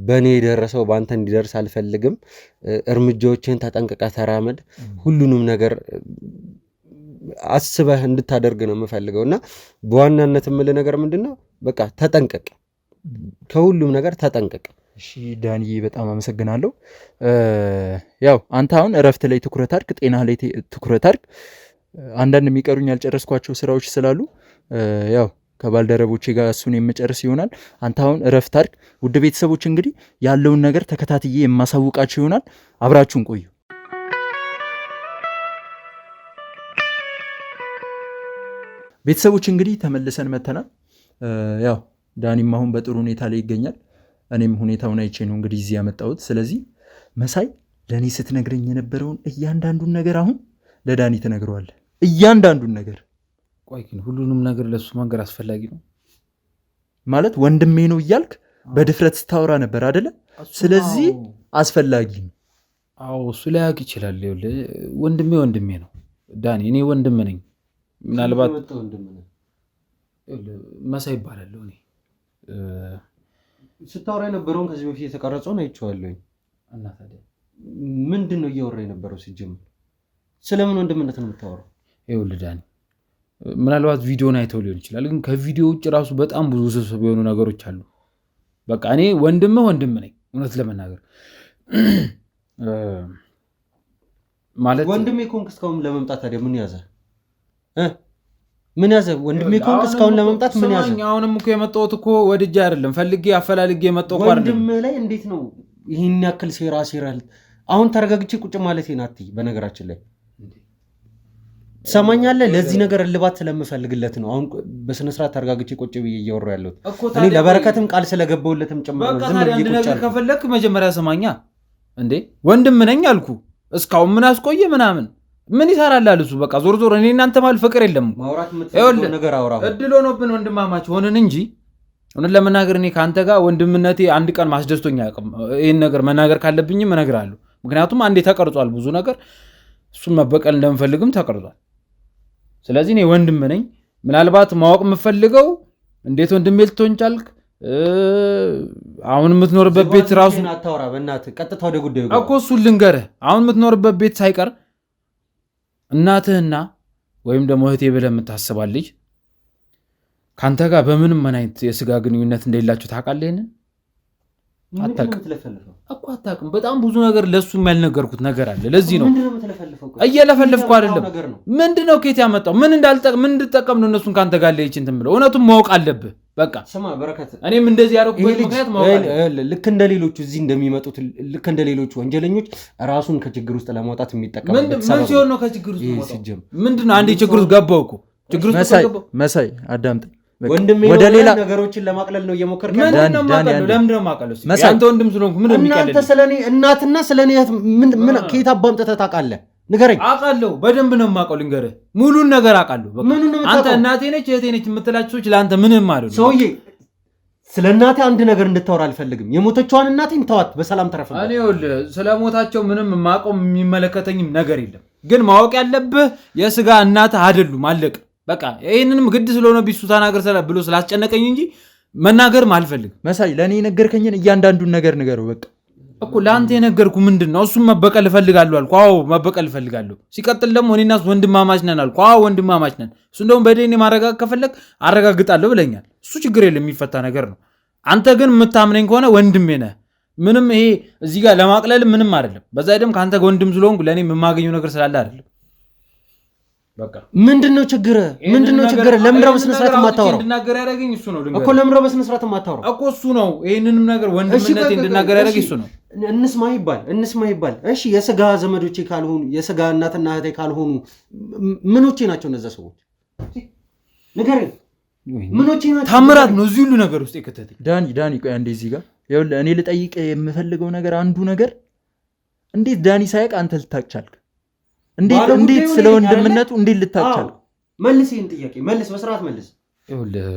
በእኔ የደረሰው በአንተ እንዲደርስ አልፈልግም። እርምጃዎችን ተጠንቅቀህ ተራመድ። ሁሉንም ነገር አስበህ እንድታደርግ ነው የምፈልገው እና በዋናነት የምልህ ነገር ምንድን ነው? በቃ ተጠንቀቅ፣ ከሁሉም ነገር ተጠንቀቅ። እሺ ዳንዬ በጣም አመሰግናለሁ። ያው አንተ አሁን እረፍት ላይ ትኩረት አድርግ፣ ጤና ላይ ትኩረት አድርግ። አንዳንድ የሚቀሩኝ ያልጨረስኳቸው ስራዎች ስላሉ ያው ከባልደረቦቼ ጋር እሱን የምጨርስ ይሆናል። አንተ አሁን እረፍት አድርግ። ውድ ቤተሰቦች እንግዲህ ያለውን ነገር ተከታትዬ የማሳውቃችሁ ይሆናል። አብራችሁን ቆዩ። ቤተሰቦች እንግዲህ ተመልሰን መተናል። ያው ዳኒም አሁን በጥሩ ሁኔታ ላይ ይገኛል። እኔም ሁኔታውን አይቼ ነው እንግዲህ እዚህ ያመጣሁት። ስለዚህ መሳይ ለእኔ ስትነግረኝ የነበረውን እያንዳንዱን ነገር አሁን ለዳኒ ትነግረዋለህ። እያንዳንዱን ነገር። ቆይ ግን ሁሉንም ነገር ለሱ መንገር አስፈላጊ ነው ማለት? ወንድሜ ነው እያልክ በድፍረት ስታወራ ነበር አይደለ? ስለዚህ አስፈላጊ ነው። አዎ እሱ ላያውቅ ይችላል። ወንድሜ ነው ዳኒ፣ እኔ ወንድም ነኝ። ምናልባት መሳይ ይባላለሁ። እኔ ስታወራ የነበረውን ከዚህ በፊት የተቀረጸውን አይቼዋለሁኝ። እና ታዲያ ምንድን ነው እያወራ የነበረው? ሲጀምር ስለምን ወንድምነት ነው የምታወራው? ይኸውልህ ዳኒ፣ ምናልባት ቪዲዮን አይተው ሊሆን ይችላል፣ ግን ከቪዲዮ ውጭ ራሱ በጣም ብዙ ውስብስብ የሆኑ ነገሮች አሉ። በቃ እኔ ወንድም ነኝ እውነት ለመናገር ማለት። ወንድሜ ኮንክ እስካሁን ለመምጣት ታዲያ ምን ያዘ? ምን ያዘ? ወንድሜ ኮንክ እስካሁን ለመምጣት ምን ያዘ? አሁንም እኮ የመጣሁት እኮ ወድጄ አይደለም፣ ፈልጌ አፈላልጌ የመጣሁ እኮ አይደለም። ወንድም ላይ እንዴት ነው ይህን ያክል ሴራል? አሁን ተረጋግቼ ቁጭ ማለት ናት። በነገራችን ላይ ትሰማኛለህ? ለዚህ ነገር እልባት ስለምፈልግለት ነው አሁን በስነ ስርዓት ተረጋግቼ ቁጭ ብዬ እያወራሁ ያለሁት። እኔ ለበረከትም ቃል ስለገባሁለትም ጭምር ነው። ዝም ብዬ ቁጭ አልኩ። ከፈለክ መጀመሪያ ሰማኛ እንዴ፣ ወንድም ነኝ አልኩ። እስካሁን ምን አስቆየ ምናምን ምን ይሰራል አልሱ። በቃ ዞር ዞር እኔ እናንተ ማለት ፍቅር የለም። ማውራት የምትፈልገው ነገር አውራ። እድል ሆኖብን ወንድማማች ሆንን እንጂ እውነት ለመናገር እኔ ከአንተ ጋር ወንድምነቴ አንድ ቀን ማስደስቶኝ አያውቅም። ይህን ነገር መናገር ካለብኝም እነግርሃለሁ። ምክንያቱም አንዴ ተቀርጿል ብዙ ነገር፣ እሱን መበቀል እንደምፈልግም ተቀርጿል። ስለዚህ እኔ ወንድም ነኝ። ምናልባት ማወቅ የምፈልገው እንዴት ወንድሜ ልትሆን ቻልክ? አሁን የምትኖርበት ቤት ራሱ አታወራ። በእናትህ ቀጥታ ወደ ጉዳዩ እኮ እሱን ልንገርህ። አሁን የምትኖርበት ቤት ሳይቀር እናትህና ወይም ደግሞ እህቴ ብለህ የምታስባል ልጅ ከአንተ ጋር በምንም አይነት የስጋ ግንኙነት እንደሌላቸው ታውቃለህ? ይሄንን አታውቅም። በጣም ብዙ ነገር ለሱ ያልነገርኩት ነገር አለ። ለዚህ ነው እየለፈለፍኩ አይደለም። ምንድነው ከየት ያመጣው? ምን እንድጠቀም ነው እነሱን ከአንተ ጋር ለይች እንትን ብለው? እውነቱን ማወቅ አለብህ። በቃ ስማ በረከት፣ እኔም እንደዚህ ያደረኩበት ምክንያት ማወቅ አለብህ። ልክ እንደ ሌሎቹ እዚህ እንደሚመጡት ልክ እንደ ሌሎቹ ወንጀለኞች ራሱን ከችግር ውስጥ ለማውጣት የሚጠቀምበት ምን ሲሆን ነው ከችግር ውስጥ ማውጣት? ምንድነው? አንዴ ችግር ውስጥ ገባው እኮ ችግር ውስጥ ገባው። መሳይ አዳምጥ። ወደ ሌላ ነገሮችን ለማቅለል ነው እየሞከርክ ያለው። ለምንድን ነው ማቀለው? አንተ ወንድም ስለሆንኩ ምን የሚቀለል? እናንተ ስለኔ እናትና ስለኔ ምን ከየት አባምጠህ ታውቃለህ? ንገረኝ። አውቃለሁ፣ በደንብ ነው የማውቀው። ልንገርህ፣ ሙሉን ነገር አውቃለሁ። አንተ እናቴ ነች እህቴ ነች የምትላቸው ሰዎች ለአንተ ምንም አይደሉም። ሰውዬ ስለ እናቴ አንድ ነገር እንድታወራ አልፈልግም። የሞተችዋን እናቴን ተዋት፣ በሰላም ተረፈ። እኔ ይኸውልህ ስለ ሞታቸው ምንም የማውቀው የሚመለከተኝም ነገር የለም። ግን ማወቅ ያለብህ የስጋ እናትህ አይደሉም። አለቀ በቃ። ይህንንም ግድ ስለሆነ ቢሱ ተናገር ብሎ ስላስጨነቀኝ እንጂ መናገርም አልፈልግም። መሳይ ለእኔ የነገርከኝን እያንዳንዱን ነገር ንገረው በቃ እኮ። ለአንተ የነገርኩ ምንድን ነው? እሱም መበቀል እፈልጋለሁ አልኩ። አዎ መበቀል እፈልጋለሁ። ሲቀጥል ደግሞ እኔና እሱ ወንድማማች ነን አልኩ። አዎ ወንድማማች ነን። እሱ እንደውም በደኔ ማረጋገጥ ከፈለግ አረጋግጣለሁ ብለኛል። እሱ ችግር የለም፣ የሚፈታ ነገር ነው። አንተ ግን የምታምነኝ ከሆነ ወንድሜ ነህ። ምንም ይሄ እዚህ ጋር ለማቅለል ምንም አይደለም። በዛ ደም ከአንተ ጋር ወንድም ስለሆንኩ ለእኔ የማገኘው ነገር ስላለ አይደለም። በቃ ምንድነው ችግር? ለምንድነው በስነ ስርዓት የማታወራው? እንድናገር ያደረገኝ እሱ ነው እኮ። ለምንድነው በስነ ስርዓት የማታወራው እኮ? እሱ ነው ይሄንንም ነገር ወንድምነቴ እንድናገር ያደረገኝ እሱ ነው። እንስማ ይባል። እሺ የስጋ ዘመዶቼ ካልሆኑ የስጋ እናትና እህቴ ካልሆኑ ምኖቼ ናቸው እነዛ ሰዎች? ንገረኝ፣ ምኖቼ ናቸው? ታምራት ነው እዚህ ሁሉ ነገር ውስጥ የከተተኝ። ዳኒ ቆይ አንዴ እዚህ ጋር ይኸውልህ፣ እኔ ልጠይቅ የምፈልገው ነገር አንዱ ነገር፣ እንዴት ዳኒ ሳያውቅ አንተ ልታውቅ ቻልክ? እንዴት ስለ ወንድምነቱ እንዴት ልታውቅ ቻልክ? መልስ፣ ይሄን ጥያቄ መልስ፣ በስርዓት መልስ። ይኸውልህ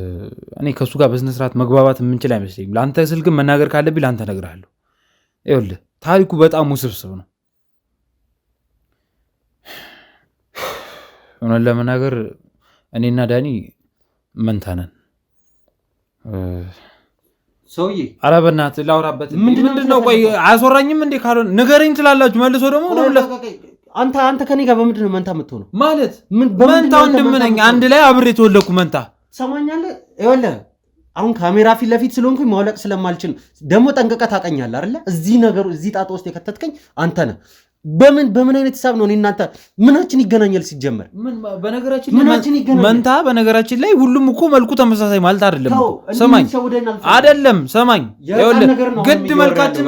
እኔ ከእሱ ጋር በስነ ስርዓት መግባባት የምንችል አይመስለኝም። ለአንተ ስል ግን መናገር ካለብኝ ለአንተ እነግርሃለሁ። ይኸውልህ ታሪኩ በጣም ውስብስብ ነው። እውነት ለመናገር እኔና ዳኒ መንታ ነን። ሰውዬ ኧረ በእናትህ ላውራበት። ምንድን ነው? ቆይ አያስወራኝም እንዴ? ካልሆነ ንገረኝ ትላላችሁ መልሶ ደግሞ አንተ ከኔ ጋር በምንድን ነው መንታ የምትሆነው? ማለት መንታ ወንድም ነኝ፣ አንድ ላይ አብሬ የተወለድኩ መንታ። ትሰማኛለህ? ይኸውልህ አሁን ካሜራ ፊት ለፊት ስለሆንኩኝ ማውለቅ ስለማልችል ደግሞ ጠንቅቀህ ታውቀኛለህ አይደለ? እዚህ ጣጣ ውስጥ የከተትከኝ አንተ ነህ። በምን አይነት ሂሳብ ነው እናንተ ምናችን ይገናኛል ሲጀመር? በነገራችን ላይ መንታ በነገራችን ላይ ሁሉም እኮ መልኩ ተመሳሳይ ማለት አይደለም። ሰማኝ አይደለም ሰማኝ ግድ መልካችን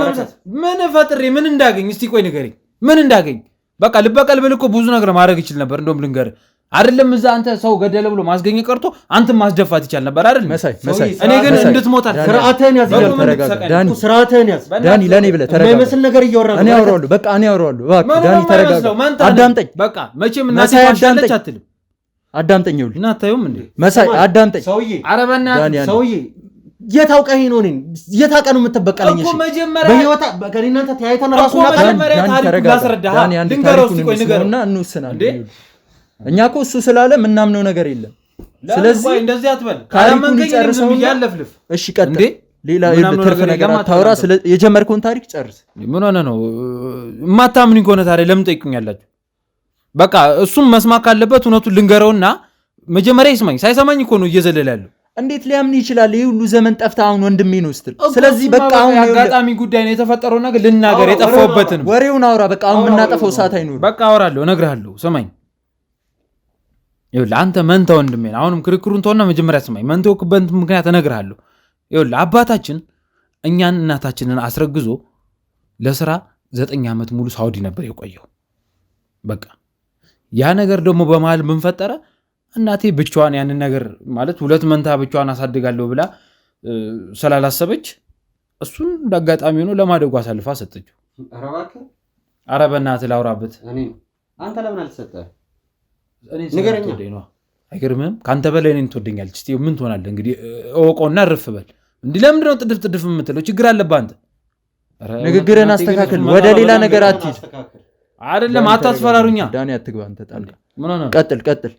ምን ፈጥሬ ምን እንዳገኝ እስቲ ቆይ ንገረኝ። ምን እንዳገኝ በቃ ልበቀል ብል እኮ ብዙ ነገር ማድረግ ይችል ነበር። እንደውም ልንገርህ አይደለም እዛ አንተ ሰው ገደለ ብሎ ማስገኘ ቀርቶ አንተም ማስደፋት ይቻል ነበር አይደል? መሳይ እኔ ግን እንድትሞት ስርዓትህን ያዝ ዳኒ፣ ስርዓትህን ያዝ ዳኒ። ለኔ ብለህ ተረጋጋ። የማይመስል ነገር እያወራህ ነው። እኔ አወራዋለሁ፣ በቃ እኔ አወራዋለሁ። እባክህ ዳኒ ተረጋጋ፣ አዳምጠኝ። በቃ መቼም እናቴ ማሻለች አትልም። አዳምጠኝ። ይኸውልህ እና አታዩም እንዴ መሳይ አዳምጠኝ። ሰውዬ አረበና ሰውዬ የታውቀህ ነው ነኝ የታውቀ ነው የምትበቀለኝ? እሺ በህይወታ ከእናንተ ተያይተን ራሱና ዳኒ አንድ ታሪኩን እንስማውና እንወስናለን። እኛ እኮ እሱ ስላለ ምናምነው ነገር የለም። ስለዚህ እንደዚህ አትበል። ታሪኩን ይጨርሰውና ያለፍልፍ። እሺ ቀጥል። ሌላ ትርፍ ነገር አታውራ። የጀመርከውን ታሪክ ጨርስ። ምን ሆነ ነው የማታምኑኝ ከሆነ ታዲያ ለምን ጠይቁኛላችሁ? በቃ እሱም መስማት ካለበት እውነቱን ልንገረውና መጀመሪያ ይስማኝ። ሳይሰማኝ እኮ ነው እየዘለለ ያለው። እንዴት ሊያምን ይችላል? ይሄ ሁሉ ዘመን ጠፍታ አሁን ወንድሜ ነው ስትል፣ ስለዚህ በቃ አሁን አጋጣሚ ጉዳይ ነው የተፈጠረው ነገር ልናገር የጠፋሁበትን ወሬውን አውራ። በቃ አሁን የምናጠፋው ሰዓት አይኖርም። በቃ አወራለሁ፣ እነግርሃለሁ። ስማኝ ይኸውልህ አንተ መንታ ወንድሜ ነህ። አሁንም ክርክሩን ተውና መጀመሪያ ስማኝ። መንታ ወክበት ምክንያት እነግርሃለሁ። ይኸውልህ አባታችን እኛን እናታችንን አስረግዞ ለስራ 9 ዓመት ሙሉ ሳውዲ ነበር የቆየው። በቃ ያ ነገር ደግሞ በመሃል ምን ፈጠረ? እናቴ ብቻዋን ያንን ነገር ማለት 2 መንታ ብቻዋን አሳድጋለሁ ብላ ስላላሰበች እሱን እንዳጋጣሚ ሆኖ ለማደጎ አሳልፋ ሰጠችው። ኧረ በእናትህ ላውራበት። አንተ ለምን አልሰጠህ? ንገረኛ። አይገርምህም? ከአንተ በላይ እኔን ትወደኛለች። እስቲ ምን ትሆናለህ እንግዲህ እወቀውና እርፍ በል። እንዲህ ለምንድን ነው ጥድፍ የምትለው? ችግር አለብህ አንተ። ንግግርን አስተካክል፣ ወደ ሌላ ነገር አትሂድ። አይደለም አታስፈራሩኛ። ዳኒ አትግባ አንተ ጣልቃ። ቀጥል፣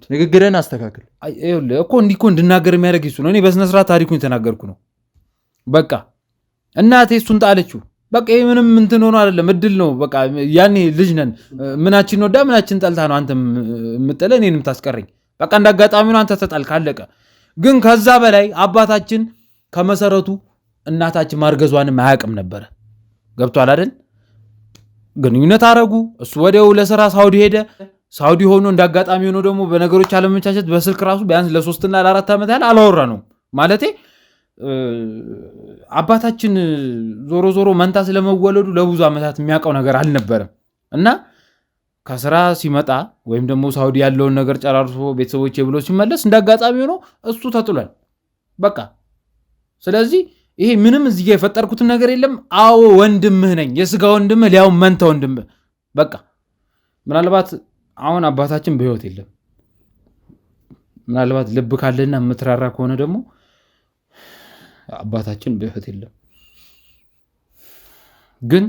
ንግግርን አስተካክል። ይኸውልህ እኮ እንዲህ እኮ እንድናገር የሚያደርግ እሱ ነው። እኔ በስነ ስርዓት ታሪኩን የተናገርኩ ነው። በቃ እናቴ እሱን ጣለችው። በቃ ይሄ ምንም እንትን ሆኖ አይደለም፣ እድል ነው። በቃ ያኔ ልጅ ነን። ምናችን ወዳ ምናችን ጠልታ ነው አንተ የምጥለህ እኔንም ታስቀረኝ። በቃ እንዳጋጣሚ ነው አንተ ተጣልክ፣ አለቀ። ግን ከዛ በላይ አባታችን ከመሰረቱ እናታችን ማርገዟንም አያውቅም ነበረ። ገብቷል አይደል? ግንኙነት አረጉ። እሱ ወዲያው ለስራ ሳውዲ ሄደ። ሳውዲ ሆኖ እንዳጋጣሚ ሆኖ ደግሞ በነገሮች አለመቻቸት በስልክ ራሱ ቢያንስ ለ3 እና ለ4 ዓመት ያህል አላወራ ነው ማለቴ አባታችን ዞሮ ዞሮ መንታ ስለመወለዱ ለብዙ ዓመታት የሚያውቀው ነገር አልነበረም። እና ከስራ ሲመጣ ወይም ደግሞ ሳውዲ ያለውን ነገር ጨራርሶ ቤተሰቦቼ ብሎ ሲመለስ እንዳጋጣሚ ሆኖ እሱ ተጥሏል። በቃ ስለዚህ ይሄ ምንም እዚህ ጋር የፈጠርኩትን ነገር የለም። አዎ ወንድምህ ነኝ፣ የስጋ ወንድምህ፣ ሊያው መንታ ወንድምህ። በቃ ምናልባት አሁን አባታችን በህይወት የለም። ምናልባት ልብ ካለና የምትራራ ከሆነ ደግሞ አባታችን በህይወት የለም። ግን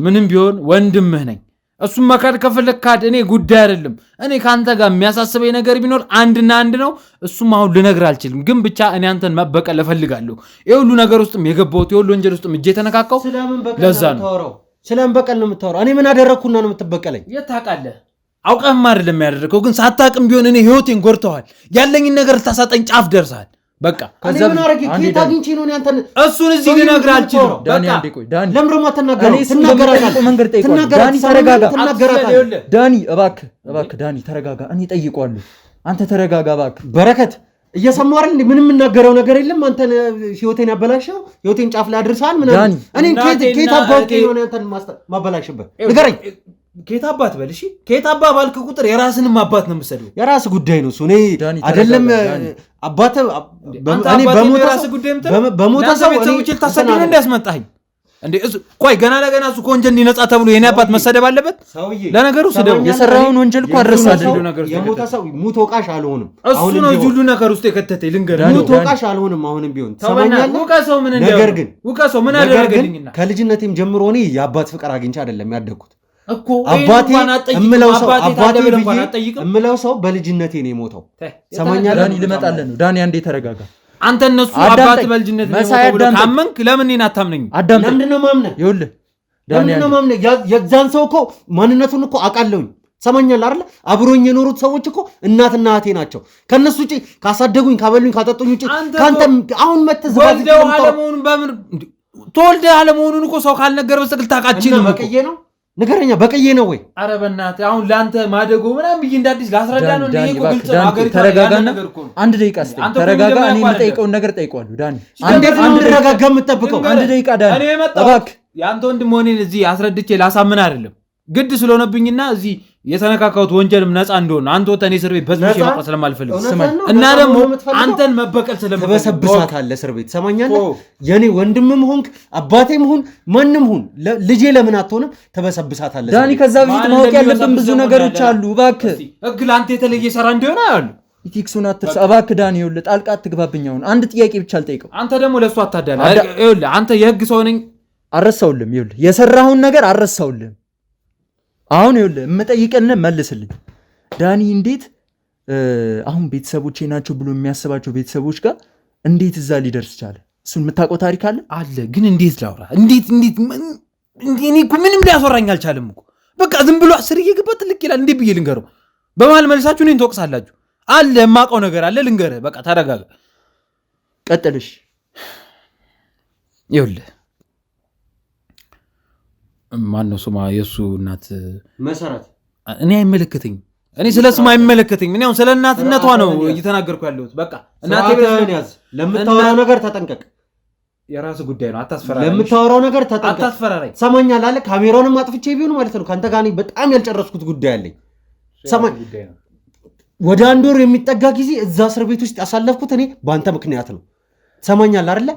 ምንም ቢሆን ወንድምህ ነኝ። እሱም መካድ ከፈለክ ካድ፣ እኔ ጉዳይ አይደለም። እኔ ካንተ ጋር የሚያሳስበኝ ነገር ቢኖር አንድና አንድ ነው። እሱም አሁን ልነግርህ አልችልም። ግን ብቻ እኔ አንተን መበቀል እፈልጋለሁ። የሁሉ ነገር ውስጥም የገባሁት የሁሉ ወንጀል ውስጥም እጄ ተነካካው። ለዛ ነው። ስለምን በቀል ነው የምታወራው? እኔ ምን አደረግኩና ነው የምትበቀለኝ? የት ታውቃለህ? አውቀህማ አይደለም ያደረከው። ግን ሳታውቅም ቢሆን እኔ ህይወቴን ጎድተዋል። ያለኝን ነገር ልታሳጠኝ ጫፍ ደርሰሃል። በቃ እኔ ምን አረግ ከየት አግኝቼ ነው አንተን እሱን እዚህ ልነግርህ አልችልም። ዳኒ አንዴ ቆይ፣ ዳኒ ለምን ደግሞ አትናገረው? መንገድ ጠይቀዋለሁ። ዳኒ ተረጋጋ። ዳኒ እባክህ ዳኒ ተረጋጋ። እኔ ጠይቀዋለሁ። አንተ ተረጋጋ እባክህ። በረከት እየሰማሁ አይደል? ምንም የምናገረው ነገር የለም። አንተን ህይወቴን ያበላሸው ህይወቴን ጫፍ ላይ አድርሰሃል። ምን አለ እኔ ከየት አባውቄ ነው አንተን ማበላሽበት? ንገረኝ። ከየት አባት በል። እሺ ከየት አባ ባልክ ቁጥር የራስንም አባት ነው የምሰደው። የራስ ጉዳይ ነው እሱ። እኔ አይደለም አባተ እኔ በሞተ ሰው ቤተሰቦች ልታሰደኝ ነው እንዲያስመጣኝ እንዴ? ቆይ ገና ለገና እሱ ከወንጀል እንዲነጻ ተብሎ የኔ አባት መሰደብ አለበት? ለነገሩ ስደው የሰራውን ወንጀል እኮ አረሳለሁ። የሞተ ሰው ሙት ወቃሽ አልሆንም። እሱ ነው ሁሉ ነገር ውስጥ የከተተኝ። ልንገርህ ሙት ወቃሽ አልሆንም። አሁንም ቢሆን ሰማኛለህ። ውቀሰው ምን እንደው ነገር ግን ውቀሰው ምን አደረገልኝና ከልጅነቴም ጀምሮ እኔ የአባት ፍቅር አግኝቼ አይደለም ያደግኩት እኮ አባቴ እምለው ሰው በልጅነቴ ነው የሞተው። ሰማኛለህ። ዳኒ ልመጣልህ ነው። ዳኒ አንዴ ተረጋጋ። አንተ እነሱ አባት በልጅነት ነው የሞተው ካመንክ ለምን እኔን አታምነኝ? ለምንድን ነው ማምነህ? ይኸውልህ ለምንድን ነው ማምነህ? የዛን ሰው እኮ ማንነቱን እኮ አውቃለሁኝ። ሰማኛለህ አይደል? አብሮኝ የኖሩት ሰዎች እኮ እናትና እህቴ ናቸው። ከነሱ ውጪ ካሳደጉኝ ካበሉኝ ካጠጡኝ ውጪ ካንተ አሁን መተዘባዝ ወልደው አለመሆኑን በምን ተወልደ አለመሆኑን እኮ ሰው ካልነገር በስተቀር ታውቃችን ነው። በቀዬ ነው ንገረኛ፣ በቀዬ ነው ወይ? ኧረ በእናትህ አሁን ለአንተ ማደጎ ምናምን ብዬ እንዳዲስ ላስረዳ ነው። እንደ ይሄ ግልጽ ነው። ሀገሪቷ ተረጋጋና አንድ ደቂቃ እስቲ ተረጋጋ። እኔ የምጠይቀውን ነገር ጠይቀዋለሁ። ዳኒ እንዴት ነው እንድረጋጋ የምጠብቀው? አንድ ደቂቃ ዳኒ እኔ መጣሁ የአንተ ወንድም መሆኔን እዚህ አስረድቼ ላሳምን አይደለም ግድ ስለሆነብኝና እዚህ የተነካካሁት ወንጀልም ነፃ እንደሆነ አንተ ወተኔ እስር ቤት በዝብሽ መጣ ስለማልፈልግ እና ደግሞ አንተን መበቀል ስለምፈልግ ተበሰብሳታለህ እስር ቤት ሰማኛለህ። የኔ ወንድምም ሆንክ አባቴም ሆን ማንም ሆን ልጄ ለምን አትሆንም? ተበሰብሳታለህ ዳኒ። ከዛ በፊት ማወቅ ያለብን ብዙ ነገሮች አሉ። እባክህ ህግ ለአንተ የተለየ ሰራ እንደሆነ ያሉ ኢቲክሱን አትርሳ እባክህ ዳኒ። ይኸውልህ ጣልቃ አትግባብኝ። አሁን አንድ ጥያቄ ብቻ አልጠይቀው። አንተ ደግሞ ለእሱ አታዳላ። ይኸውልህ አንተ የህግ ሰው ነኝ አልረሳውልም። ይኸውልህ የሰራኸውን ነገር አልረሳውልም። አሁን ይኸውልህ የምጠይቀን መልስልኝ ዳኒ። እንዴት አሁን ቤተሰቦቼ ናቸው ብሎ የሚያስባቸው ቤተሰቦች ጋር እንዴት እዛ ሊደርስ ቻለ? እሱን የምታውቀው ታሪክ አለ? ግን እንዴት ላውራ? እንዴት እኔ እኮ ምንም ሊያስወራኝ አልቻለም እኮ በቃ ዝም ብሎ አስር እየገባ ትልቅ ይላል። እንዴት ብዬ ልንገረው? በመሀል መልሳችሁ እኔን ትወቅሳላችሁ። አለ የማውቀው ነገር አለ ልንገርህ። በቃ ተረጋጋ። ቀጥልሽ። ይኸውልህ ማነው ስማ የእሱ እናት መሰረት? እኔ አይመለከተኝም። እኔ ስለ ስማ አይመለከተኝም። እኔ አሁን ስለ እናትነቷ ነው እየተናገርኩ ያለሁት። በቃ እናቴ ያዝ። ለምታወራው ነገር ተጠንቀቅ። የራስ ጉዳይ ነው። አታስፈራራኝ። ለምታወራው ነገር ተጠንቀቅ። አታስፈራራኝ። ሰማኛል አለ። ካሜራውንም አጥፍቼ ቢሆን ማለት ነው ከአንተ ጋር በጣም ያልጨረስኩት ጉዳይ አለኝ። ሰማኝ። ወደ 1 ወር የሚጠጋ ጊዜ እዛ እስር ቤት ውስጥ ያሳለፍኩት እኔ በአንተ ምክንያት ነው። ሰማኛል አይደለ?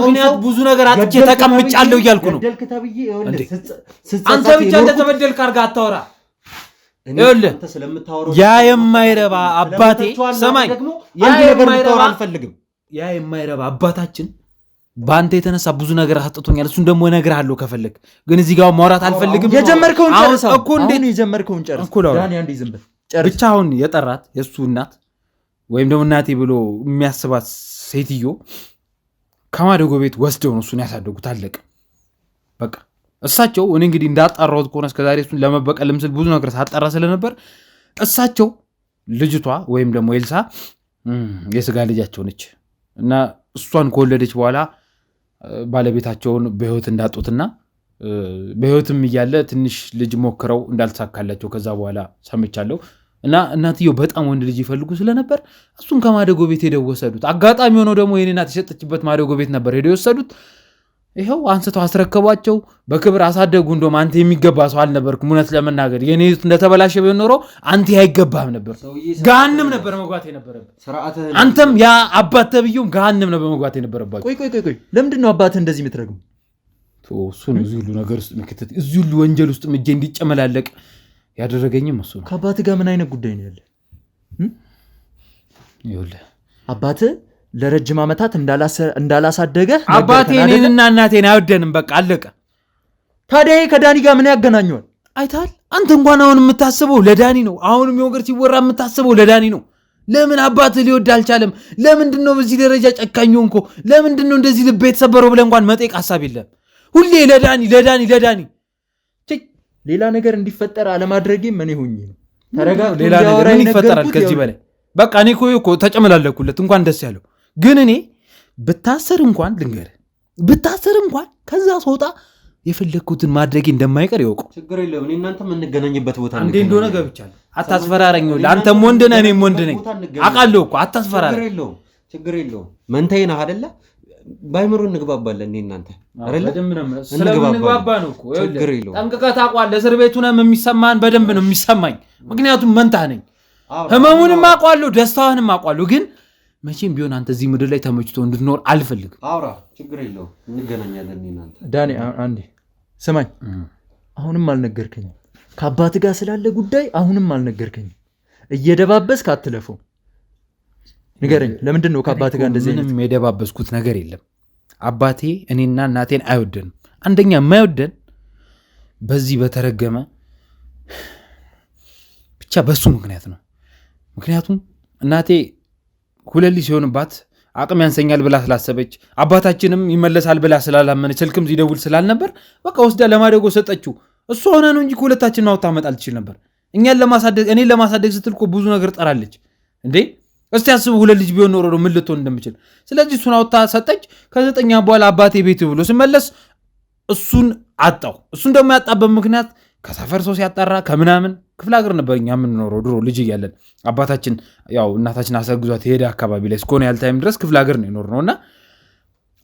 ምክንያት ብዙ ነገር አጥቼ ተቀምጫለሁ እያልኩ ነው። አንተ ብቻ እንደተበደልክ አድርገህ አታወራ። ይኸውልህ ያ የማይረባ አባቴ ሰማኝ፣ ያ የማይረባ አባታችን በአንተ የተነሳ ብዙ ነገር አስጥቶኛል። እሱን ደግሞ እነግርሃለሁ ከፈለግ። ግን እዚህ ጋር ማውራት አልፈልግም። የጀመርከውን ጨርስ እኮ። እንዴት የጀመርከውን ጨርስ ዳኒ። አንዴ ዝም በል ብቻ። አሁን የጠራት የእሱ እናት ወይም ደግሞ እናቴ ብሎ የሚያስባት ሴትዮ ከማደጎ ቤት ወስደው ነው እሱን ያሳደጉት። አለቀ በቃ። እሳቸው እኔ እንግዲህ እንዳጣራሁት ከሆነ እስከዛሬ እሱን ለመበቀል ምስል ብዙ ነገር ሳጣራ ስለነበር እሳቸው ልጅቷ ወይም ደግሞ ኤልሳ የስጋ ልጃቸው ነች እና እሷን ከወለደች በኋላ ባለቤታቸውን በህይወት እንዳጡትና በህይወትም እያለ ትንሽ ልጅ ሞክረው እንዳልተሳካላቸው ከዛ በኋላ ሰምቻለሁ። እና እናትየው በጣም ወንድ ልጅ ይፈልጉ ስለነበር እሱን ከማደጎ ቤት ሄደው ወሰዱት። አጋጣሚ ሆነው ደግሞ የኔ እናት የሰጠችበት ማደጎ ቤት ነበር ሄደው የወሰዱት። ይኸው አንስተው አስረከቧቸው፣ በክብር አሳደጉ። እንደውም አንተ የሚገባ ሰው አልነበርኩም። እውነት ለመናገር የኔ እንደተበላሸ ቢሆን ኖሮ አንተ አይገባም ነበር፣ ገሃነም ነበር መግባት የነበረበት። አንተም ያ አባት ተብዬውም ገሃነም ነበር መግባት የነበረባቸው። ቆይ ለምንድን ነው አባትህ እንደዚህ የምትረግመው? እሱ ነው እዚህ ሁሉ ነገር ውስጥ ምክትት እዚህ ሁሉ ወንጀል ውስጥ እጄ እንዲጨመላለቅ ያደረገኝም እሱ ነው። ከአባትህ ጋር ምን አይነት ጉዳይ ነው ያለ? ይኸውልህ አባትህ ለረጅም ዓመታት እንዳላሳደገህ አባቴ እኔንና እናቴን አይወደንም። በቃ አለቀ። ታዲያ ከዳኒ ጋር ምን ያገናኘዋል? አይታል። አንተ እንኳን አሁን የምታስበው ለዳኒ ነው። አሁንም የወገር ሲወራ የምታስበው ለዳኒ ነው። ለምን አባትህ ሊወድ አልቻለም? ለምንድን ነው በዚህ ደረጃ ጨካኝ ሆንኮ? ለምንድን ነው እንደዚህ ልብ የተሰበረው ብለህ እንኳን መጠየቅ ሀሳብ የለም። ሁሌ ለዳኒ ሌላ ነገር እንዲፈጠር አለማድረጌ ምን ሆኜ ነው? ሌላ ነገር ምን ይፈጠራል ከዚህ በላይ? በቃ እኔ እኮ ተጨመላለኩለት እንኳን ደስ ያለው። ግን እኔ ብታሰር እንኳን ልንገርህ፣ ብታሰር እንኳን ከዛ ስወጣ የፈለግኩትን ማድረጌ እንደማይቀር ይወቁ። ችግር የለውም። እኔ እናንተ የምንገናኝበት ቦታ እንዴ እንደሆነ ገብቻለሁ። አታስፈራረኝ። አንተም ወንድ ነህ እኔም ወንድ ነኝ። አውቃለሁ እኮ አታስፈራረኝ። ችግር የለውም። መንታዬ ነህ አይደለ? ባይምሩ እንግባባለን። እኔ እናንተ ስለምንግባባ ነው እኮ። ጠንቅቀህ ታውቃለህ። እስር ቤቱ ነው የሚሰማህን በደንብ ነው የሚሰማኝ። ምክንያቱም መንታህ ነኝ። ህመሙንም አውቃለሁ፣ ደስታህንም አውቃለሁ። ግን መቼም ቢሆን አንተ እዚህ ምድር ላይ ተመችቶ እንድትኖር አልፈልግም። አውራ ችግር የለውም። እንገናኛለን። እናንተ ዳኒ አንዴ ስማኝ። አሁንም አልነገርከኝም ከአባትህ ጋር ስላለ ጉዳይ። አሁንም አልነገርከኝም። እየደባበስክ አትለፈው። ንገረኝ፣ ለምንድን ነው ከአባትህ ጋር እንደዚህ? ምንም የደባበስኩት ነገር የለም። አባቴ እኔና እናቴን አይወደንም። አንደኛ የማይወደን በዚህ በተረገመ ብቻ በሱ ምክንያት ነው። ምክንያቱም እናቴ ሁለት ልጅ ሲሆንባት አቅም ያንሰኛል ብላ ስላሰበች፣ አባታችንም ይመለሳል ብላ ስላላመነች፣ ስልክም ሲደውል ስላልነበር በቃ ወስዳ ለማደጎ ሰጠችው። እሱ ሆነ ነው እንጂ ከሁለታችን ማውጣት መጣል ትችል ነበር። እኔን ለማሳደግ ስትል እኮ ብዙ ነገር ጠራለች እንዴ። እስቲ አስቡ፣ ሁለት ልጅ ቢሆን ኖሮ ምን ልትሆን እንደምችል። ስለዚህ እሱን አውጥታ ሰጠች። ከ9 በኋላ አባቴ ቤት ብሎ ስመለስ እሱን አጣው። እሱን ደግሞ ያጣበት ምክንያት ከሰፈር ሰው ሲያጣራ ከምናምን ክፍለ ሀገር ነበር እኛ የምንኖረው ድሮ ልጅ እያለን። አባታችን ያው እናታችን አሰግዟት የሄደ አካባቢ ላይ እስከሆነ ያልታይም ድረስ ክፍለ ሀገር ነው የኖርነው እና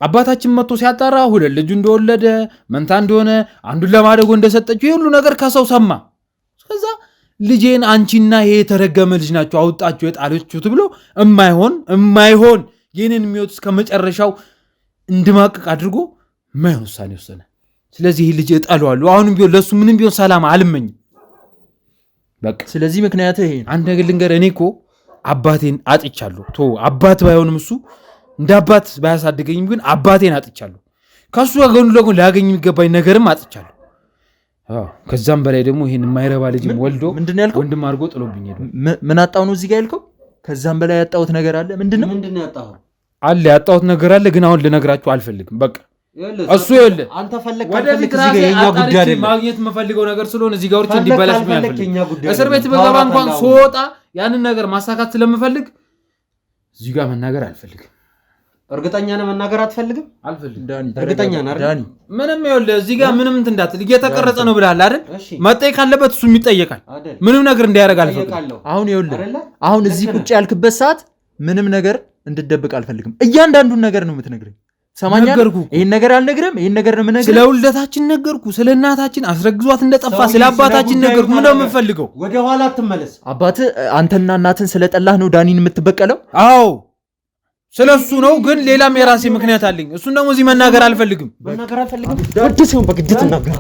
አባታችን መጥቶ ሲያጣራ ሁለት ልጁ እንደወለደ መንታ እንደሆነ አንዱን ለማደጎ እንደሰጠችው ይህ ሁሉ ነገር ከሰው ሰማ። ከዛ ልጄን አንቺና ይሄ የተረገመ ልጅ ናቸው አውጣችሁ የጣለችሁት ብሎ እማይሆን ይህንን የሚወጥ እስከ መጨረሻው እንድማቅቅ አድርጎ የማይሆን ውሳኔ ወሰነ። ስለዚህ ይህ ልጅ እጠለዋለሁ። አሁንም ቢሆን ለእሱ ምንም ቢሆን ሰላም አልመኝም። በቃ ስለዚህ ምክንያት ይሄ አንድ ነገር ልንገርህ፣ እኔ እኮ አባቴን አጥቻለሁ። አባት ባይሆንም እሱ እንደ አባት ባያሳድገኝም ግን አባቴን አጥቻለሁ። ከሱ ጎን ለጎን ላገኝ የሚገባኝ ነገርም አጥቻለሁ። ከዛም በላይ ደግሞ ይሄን የማይረባ ልጅ ወልዶ ምንድን ያልከው ወንድም አድርጎ ጥሎብኝ ሄደ። ምን አጣው ነው እዚህ ጋር ያልከው? ከዛም በላይ ያጣሁት ነገር አለ። ምንድነው ያጣኸው? አለ ያጣሁት ነገር አለ፣ ግን አሁን ልነግራችሁ አልፈልግም። በቃ እሱ ይኸውልህ አንተ ፈለክ ካልፈለክ እዚህ ጋር የኛ ጉዳይ አይደለም። ማግኘት የምፈልገው ነገር ስለሆነ እዚህ ጋር ወርቼ እንዲበላሽ ነው ያልፈልግ። እስር ቤት በገባ እንኳን ስወጣ ያንን ነገር ማሳካት ስለምፈልግ እዚህ ጋር መናገር አልፈልግም። እርግጠኛ ነህ? መናገር አትፈልግም? አልፈልግም። እርግጠኛ ነህ አይደል? ምንም ይኸውልህ እዚህ ጋር ምንም እንትን እንዳትል እየተቀረጸ ነው ብለሃል አይደል? መጠየቅ ካለበት እሱም ይጠየቃል። ምንም ነገር እንዲያደርግ አልፈልግም። አሁን ይኸውልህ አሁን እዚህ ቁጭ ያልክበት ሰዓት ምንም ነገር እንድትደብቅ አልፈልግም። እያንዳንዱን ነገር ነው የምትነግረኝ። ሰማኛለህ? ይሄን ነገር አልነግርህም። ይሄን ነገር ነው የምነግርህ። ስለ ውልደታችን ነገርኩ፣ ስለ እናታችን አስረግዟት እንደጠፋ ስለ አባታችን ነገርኩ። ምን ነው የምንፈልገው? ወደ ኋላ አትመለስ። አባትህ አንተና እናትን ስለጠላህ ነው ዳኒን የምትበቀለው? አዎ ስለሱ ነው፣ ግን ሌላም የራሴ ምክንያት አለኝ። እሱን ደግሞ እዚህ መናገር አልፈልግም። ወድ ሲሆን በግድ ትናገር።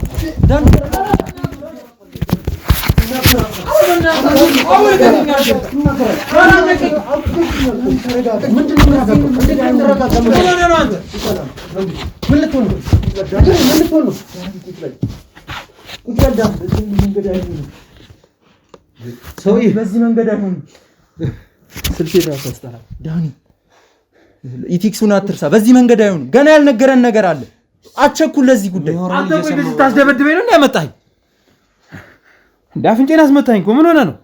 በዚህ መንገድ አይሆንም። ስልኬ ራሱ አስጠራ ዳኒ፣ ኢቲክሱን አትርሳ። በዚህ መንገድ አይሆንም። ገና ያልነገረን ነገር አለ። አትቸኩል ለዚህ ጉዳይ። አንተ ቆይ በዚህ ታስደበድበኝ ነው እንዲያመጣኝ እንዳፍንጬን አስመታኝ እኮ ምን ሆነ ነው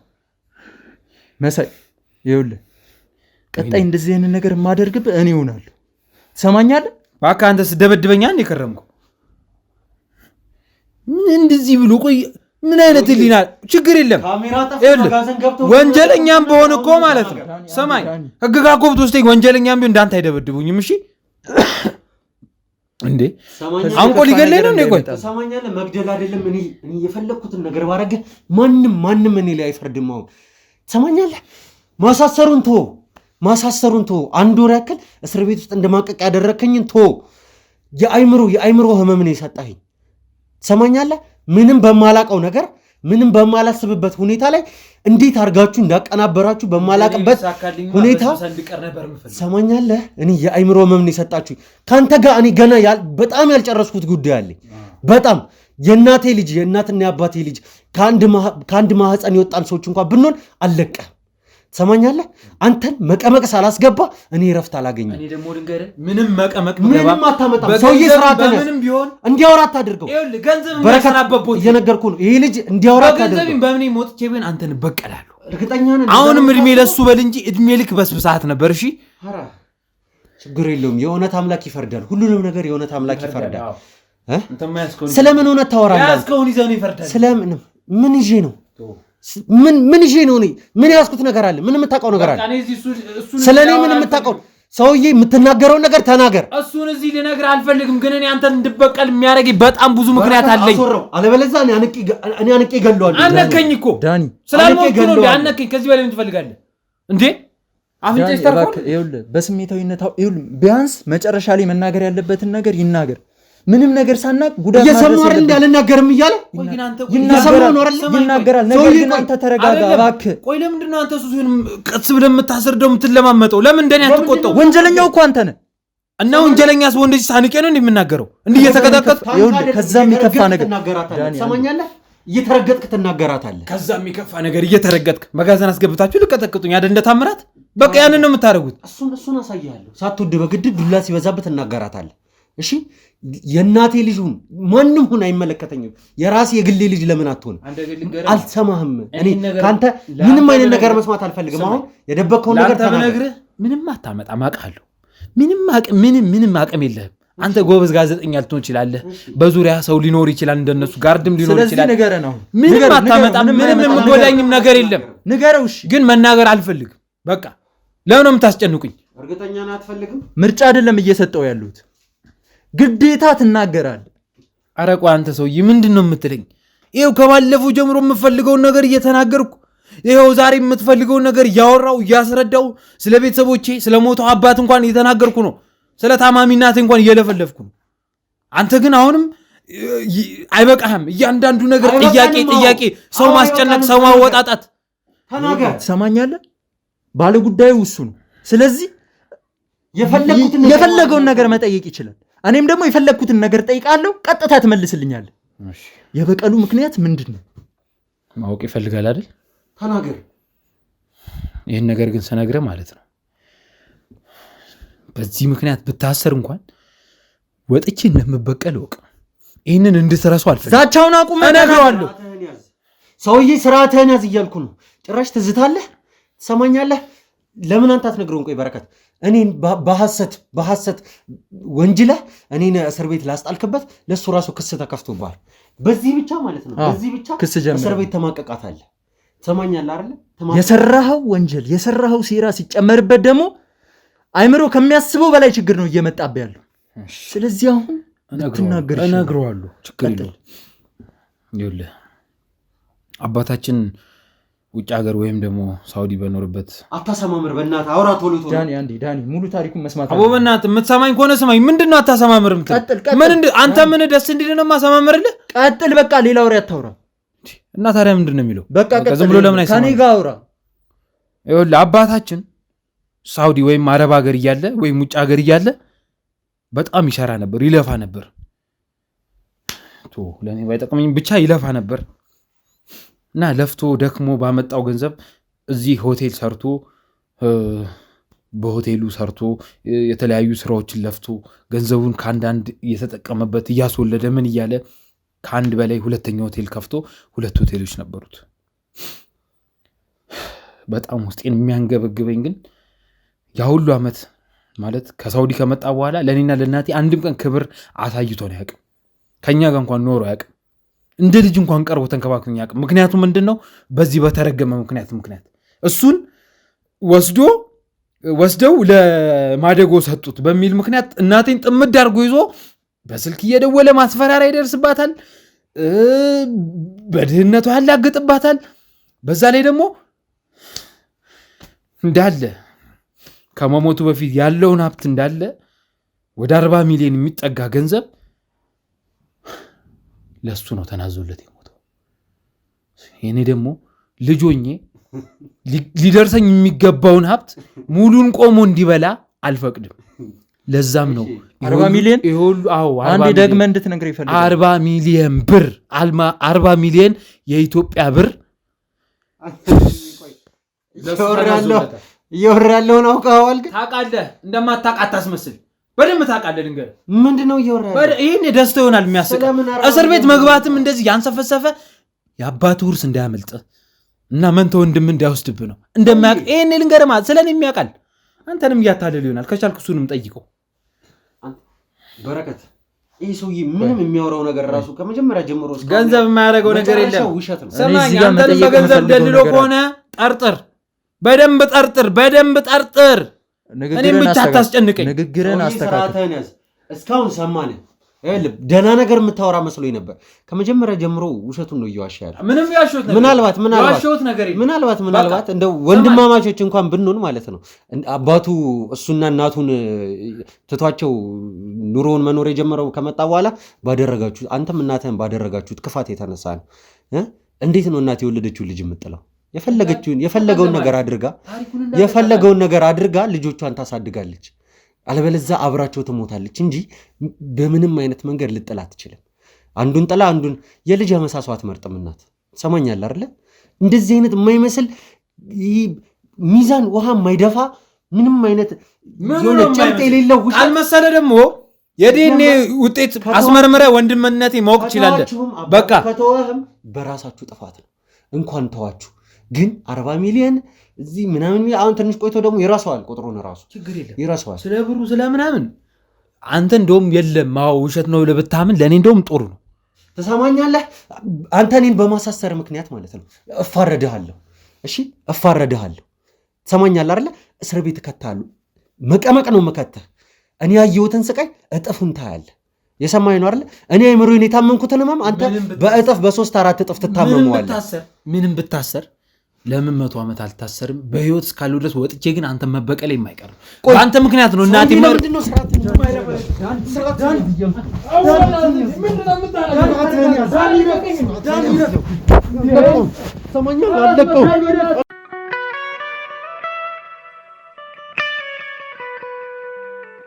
መሳይ? ይኸውልህ ቀጣይ እንደዚህ አይነት ነገር የማደርግብህ እኔ እሆናለሁ። ትሰማኛለህ? እባክህ አንተ ስደበድበኛ እንደ ከረምኩ ምን እንደዚህ ብሎ ቆይ ምን አይነት ህሊና? ችግር የለም ወንጀለኛም በሆን እኮ ማለት ነው። ሰማኝ ህግ ጋር እኮ ብትወስደኝ ወንጀለኛም ቢሆን እንዳንተ አይደበድቡኝም። እሺ እንዴ አንቆ ሊገለኝ ነው እንዴ? ቆይ ሰማኛለህ? መግደል አይደለም እኔ የፈለኩትን ነገር ባረገ ማንም እኔ ላይ አይፈርድም። አሁን ሰማኛለህ? ማሳሰሩን ቶ አንድ ወር ያክል እስር ቤት ውስጥ እንደማቀቅ ያደረከኝን ቶ የአይምሮ ህመም ነው የሰጣኸኝ። ሰማኛለህ? ምንም በማላቀው ነገር ምንም በማላስብበት ሁኔታ ላይ እንዴት አድርጋችሁ እንዳቀናበራችሁ በማላቅበት ሁኔታ ሰማኛለህ? እኔ የአይምሮ ህመም ነው የሰጣችሁ። ካንተ ጋር እኔ ገና በጣም ያልጨረስኩት ጉዳይ አለኝ። በጣም የእናቴ ልጅ የእናትና የአባቴ ልጅ ከአንድ ማህፀን የወጣን ሰዎች እንኳን ብንሆን አልለቀህም። ሰማኛለህ? አንተን መቀመቅ ሳላስገባ እኔ ረፍት አላገኝም። እኔ ደግሞ ልንገርህ ምንም መቀመቅ ምንም አታመጣም። ሰውዬ ስርዓት ምንም ቢሆን እንዲያወራ አታድርገው። ይኸውልህ ገንዘብ የሚያሰራበት እየነገርኩህ ነው። ይሄ ልጅ እንዲያወራ አታድርገው። ገንዘብን በምን ሞጥቼ ቢሆን አንተን እበቀላለሁ። እርግጠኛ ነኝ። አሁንም እድሜ ለሱ በል እንጂ እድሜ ልክ በስብሳት ነበር። እሺ ችግር የለውም። የእውነት አምላክ ይፈርዳል። ሁሉንም ነገር የእውነት አምላክ ይፈርዳል። ስለምን እውነት ታወራለህ? ያዝከውን ይዘህ ነው ይፈርዳል። ስለምን ምን ይዤ ነው ምን ይዤ ነው? ምን ያዝኩት ነገር አለ? ምን የምታውቀው ነገር አለ? ስለኔ ምን የምታውቀው? ሰውዬ የምትናገረውን ነገር ተናገር። እሱን እዚህ ልነግርህ አልፈልግም፣ ግን እኔ አንተን እንድበቀል የሚያደርገኝ በጣም ብዙ ምክንያት አለኝ። አለበለዚያ እኔ አንቄ እገለዋለሁ። አነከኝ እኮ ዳኒ፣ ስላልሞቱ ነው እንዴ? አነከኝ። ከዚህ በላይ ምን ትፈልጋለህ እንዴ? አፍንጫ ይስተርፋል። ይኸውልህ በስሜታዊነት ቢያንስ መጨረሻ ላይ መናገር ያለበትን ነገር ይናገር። ምንም ነገር ሳናቅ ጉዳት እየሰማር እንዳልናገርም እያለ ይናገራል። ነገር ግን አንተ ተረጋጋ እባክህ። ቆይ ለምንድን ነው አንተ ሱሱን ቀስ ብለህ የምታስርደው የምትለማመጠው? ለምን እንደኔ አትቆጣው? ወንጀለኛው እኮ አንተ ነህ። እና ወንጀለኛስ ወንድ ልጅ ሳንቄ ነው እንደምናገረው እንዲህ እየተቀጠቀጥ ከዛም የሚከፋ ነገር ሰማኛለህ? እየተረገጥክ ትናገራታለህ። ከዛም የሚከፋ ነገር እየተረገጥክ መጋዘን አስገብታችሁ ልቀጠቅጡኝ አይደል? እንደ ታምራት በቃ ያንን ነው የምታደርጉት። እሱን አሳያለሁ። ሳትወድ በግድ ዱላ ሲበዛበት ትናገራታለህ። እሺ የእናቴ ልጅ ሁን ማንም ሁን አይመለከተኝም። የራሴ የግሌ ልጅ ለምን አትሆን? አልሰማህም። እኔ ካንተ ምንም አይነት ነገር መስማት አልፈልግም። አሁን የደበከውን ነገር ተነግረህ ምንም አታመጣም አውቃለሁ። ምንም አቅም የለህም አንተ። ጎበዝ ጋዜጠኛ ልትሆን ይችላለህ። በዙሪያ ሰው ሊኖር ይችላል፣ እንደነሱ ጋርድም ሊኖር ይችላል። ምንም አታመጣም። ምንም የምትጎዳኝም ነገር የለም። ንገረው። እሺ ግን መናገር አልፈልግም። በቃ ለምን ነው የምታስጨንቁኝ? እርግጠኛ ነህ አትፈልግም? ምርጫ አይደለም እየሰጠው ያሉት፣ ግዴታ ትናገራለህ። ኧረ ቆይ አንተ ሰውዬ ምንድን ነው የምትለኝ? ይኸው ከባለፈው ጀምሮ የምፈልገውን ነገር እየተናገርኩ ይኸው ዛሬ የምትፈልገውን ነገር እያወራው እያስረዳው ስለ ቤተሰቦቼ ስለ ሞተው አባት እንኳን እየተናገርኩ ነው። ስለ ታማሚ እናቴ እንኳን እየለፈለፍኩ ነው። አንተ ግን አሁንም አይበቃህም? እያንዳንዱ ነገር ጥያቄ፣ ሰው ማስጨነቅ፣ ሰው ማወጣጣት። ተናገር። ትሰማኛለህ? ባለ ጉዳዩ እሱ ነው። ስለዚህ የፈለገውን ነገር መጠየቅ ይችላል። እኔም ደግሞ የፈለግኩትን ነገር ጠይቃለሁ፣ ቀጥታ ትመልስልኛለህ። የበቀሉ ምክንያት ምንድን ነው ማወቅ ይፈልጋል አይደል? ተናገር። ይህን ነገር ግን ስነግርህ ማለት ነው በዚህ ምክንያት ብታሰር እንኳን ወጥቼ እንደምበቀል እወቅ። ይህንን እንድትረሱ አልፈልግም። ዛቻውን አቁም፣ እነግረዋለሁ። ሰውዬ ስርዓትህን ያዝ እያልኩ ነው። ጭራሽ ትዝታለህ። ትሰማኛለህ? ለምን አንተ አትነግረውም? ቆይ በረከት፣ እኔን በሐሰት ወንጅለህ እኔን እስር ቤት ላስጣልክበት ለእሱ ራሱ ክስ ተከፍቶብሃል። በዚህ ብቻ ማለት ነው፣ በዚህ ብቻ እስር ቤት ተማቀቃታለህ። ትሰማኛለህ አይደለ? የሰራኸው ወንጀል የሰራኸው ሴራ ሲጨመርበት ደግሞ አይምሮ ከሚያስበው በላይ ችግር ነው እየመጣብህ ያለው። ስለዚህ አሁን እነግረዋለሁ። ችግር የለውም። ይኸውልህ አባታችን ውጭ ሀገር ወይም ደግሞ ሳውዲ በኖርበት አታሰማምር። በእናትህ አውራ ቶሎ ዳኒ ሙሉ ታሪኩን መስማት አቦ፣ በእናትህ የምትሰማኝ ከሆነ ስማኝ። ምንድን ነው አታሰማምር የምትል? አንተ ምን ደስ እንዲል ነው የማሰማምርልህ? ቀጥል፣ በቃ ሌላ ወሬ አታውራ። እና ታዲያ ምንድን ነው የሚለው? በቃ ዝም ብሎ ለምን አይሰማም? ከኔ ጋር አውራ። ይኸውልህ አባታችን ሳውዲ ወይም አረብ ሀገር እያለ ወይም ውጭ ሀገር እያለ በጣም ይሰራ ነበር፣ ይለፋ ነበር። ለእኔ ባይጠቅመኝም ብቻ ይለፋ ነበር እና ለፍቶ ደክሞ ባመጣው ገንዘብ እዚህ ሆቴል ሰርቶ በሆቴሉ ሰርቶ የተለያዩ ስራዎችን ለፍቶ ገንዘቡን ከአንዳንድ እየተጠቀመበት እያስወለደ ምን እያለ ከአንድ በላይ ሁለተኛ ሆቴል ከፍቶ 2 ሆቴሎች ነበሩት። በጣም ውስጤን የሚያንገበግበኝ ግን ያ ሁሉ ዓመት ማለት ከሳውዲ ከመጣ በኋላ ለእኔና ለእናቴ አንድም ቀን ክብር አሳይቶን አያውቅም። ከእኛ ጋር እንኳን ኖሮ አያውቅም። እንደ ልጅ እንኳን ቀርቦ ተንከባክቶኝ አያውቅም። ምክንያቱም ምንድን ነው? በዚህ በተረገመ ምክንያት እሱን ወስደው ለማደጎ ሰጡት በሚል ምክንያት እናቴን ጥምድ አድርጎ ይዞ በስልክ እየደወለ ማስፈራሪያ ይደርስባታል። በድህነቷ ያላግጥባታል። በዛ ላይ ደግሞ እንዳለ ከመሞቱ በፊት ያለውን ሀብት እንዳለ ወደ 40 ሚሊዮን የሚጠጋ ገንዘብ ለሱ ነው ተናዞለት የሞተው። እኔ ደግሞ ልጆኜ ሊደርሰኝ የሚገባውን ሀብት ሙሉን ቆሞ እንዲበላ አልፈቅድም። ለዛም ነው 40 ሚሊዮን አንዴ ደግመህ እንድትነግረኝ ይፈልጋል። 40 ሚሊዮን ብር 40 ሚሊዮን የኢትዮጵያ ብር እየወራለውን አውቀዋል። ግን ታውቃለህ፣ እንደማታውቅ አታስመስል። በደንብ ታውቃለህ። ልንገርህ፣ ምንድነው እየወራለህ? ይሄን ደስታ ይሆናል የሚያስቅ። እስር ቤት መግባትም እንደዚህ ያንሰፈሰፈ የአባቱ ውርስ እንዳያመልጥ እና መንተ ወንድም እንዳይወስድብህ ነው እንደማያውቅ። ይሄን ልንገርህ ማለት ስለኔ የሚያውቃል። አንተንም እያታለል ይሆናል። ከቻልክ እሱንም ጠይቀው። በረከት፣ ይህ ሰውዬ ምንም የሚያወራው ነገር ራሱ ከመጀመሪያ ጀምሮ ገንዘብ የማያደርገው ነገር የለም። ውሸት ነው። ሰማኝ፣ አንተንም በገንዘብ ደልሎ ከሆነ ጠርጥር፣ በደንብ ጠርጥር። እኔም ብቻ አታስጨንቀኝ። ንግግርን አስተካክል። እስካሁን ሰማን። ደህና ነገር የምታወራ መስሎኝ ነበር። ከመጀመሪያ ጀምሮ ውሸቱን ነው እየዋሻ ያለ። ምናልባት እንደ ወንድማማቾች እንኳን ብንሆን ማለት ነው አባቱ እሱና እናቱን ትቷቸው ኑሮውን መኖር የጀመረው ከመጣ በኋላ አንተም እናትህን ባደረጋችሁት ክፋት የተነሳ ነው። እንዴት ነው እናት የወለደችውን ልጅ የምጥለው? የፈለገውን ነገር አድርጋ ልጆቿን ታሳድጋለች። አለበለዚያ አብራቸው ትሞታለች እንጂ በምንም አይነት መንገድ ልጥላ አትችልም። አንዱን ጥላ አንዱን የልጅ መሳሷት መርጥም እናት ሰማኛል አይደለ? እንደዚህ አይነት የማይመስል ሚዛን ውሃ የማይደፋ ምንም አይነት ጨርቅ የሌለው አልመሰለ ደግሞ የዲኤንኤ ውጤት አስመርምረ ወንድምነቴ ማወቅ ትችላለህ። በቃ ከተወህም በራሳችሁ ጥፋት ነው። እንኳን ተዋችሁ ግን 40 ሚሊዮን እዚህ ምናምን አሁን ትንሽ ቆይቶ ደግሞ ይረሳዋል። ቁጥሩን ራሱ ይረሳዋል። ስለ ብሩ ስለምናምን አንተ እንደውም የለም ውሸት ነው ለብታምን ለእኔ እንደውም ጥሩ ነው። ተሰማኛለህ? አንተ እኔን በማሳሰር ምክንያት ማለት ነው እፋረድሃለሁ። እሺ እፋረድሃለሁ። ተሰማኛለህ አይደለ? እስር ቤት እከታለሁ። መቀመቅ ነው መከተህ። እኔ ያየሁትን ስቃይ እጥፉን ታያለህ። የሰማኝ ነው አይደለ? እኔ አይምሮዬን የታመንኩትን ህመም አንተ በእጥፍ በ3-4 እጥፍ ትታመመዋለህ። ምንም ብታሰር ለምን 100 ዓመት አልታሰርም? በህይወት እስካሉ ድረስ ወጥቼ ግን አንተ መበቀል የማይቀር በአንተ ምክንያት ነው። እናቴ ምንድነው ስርዓት ነው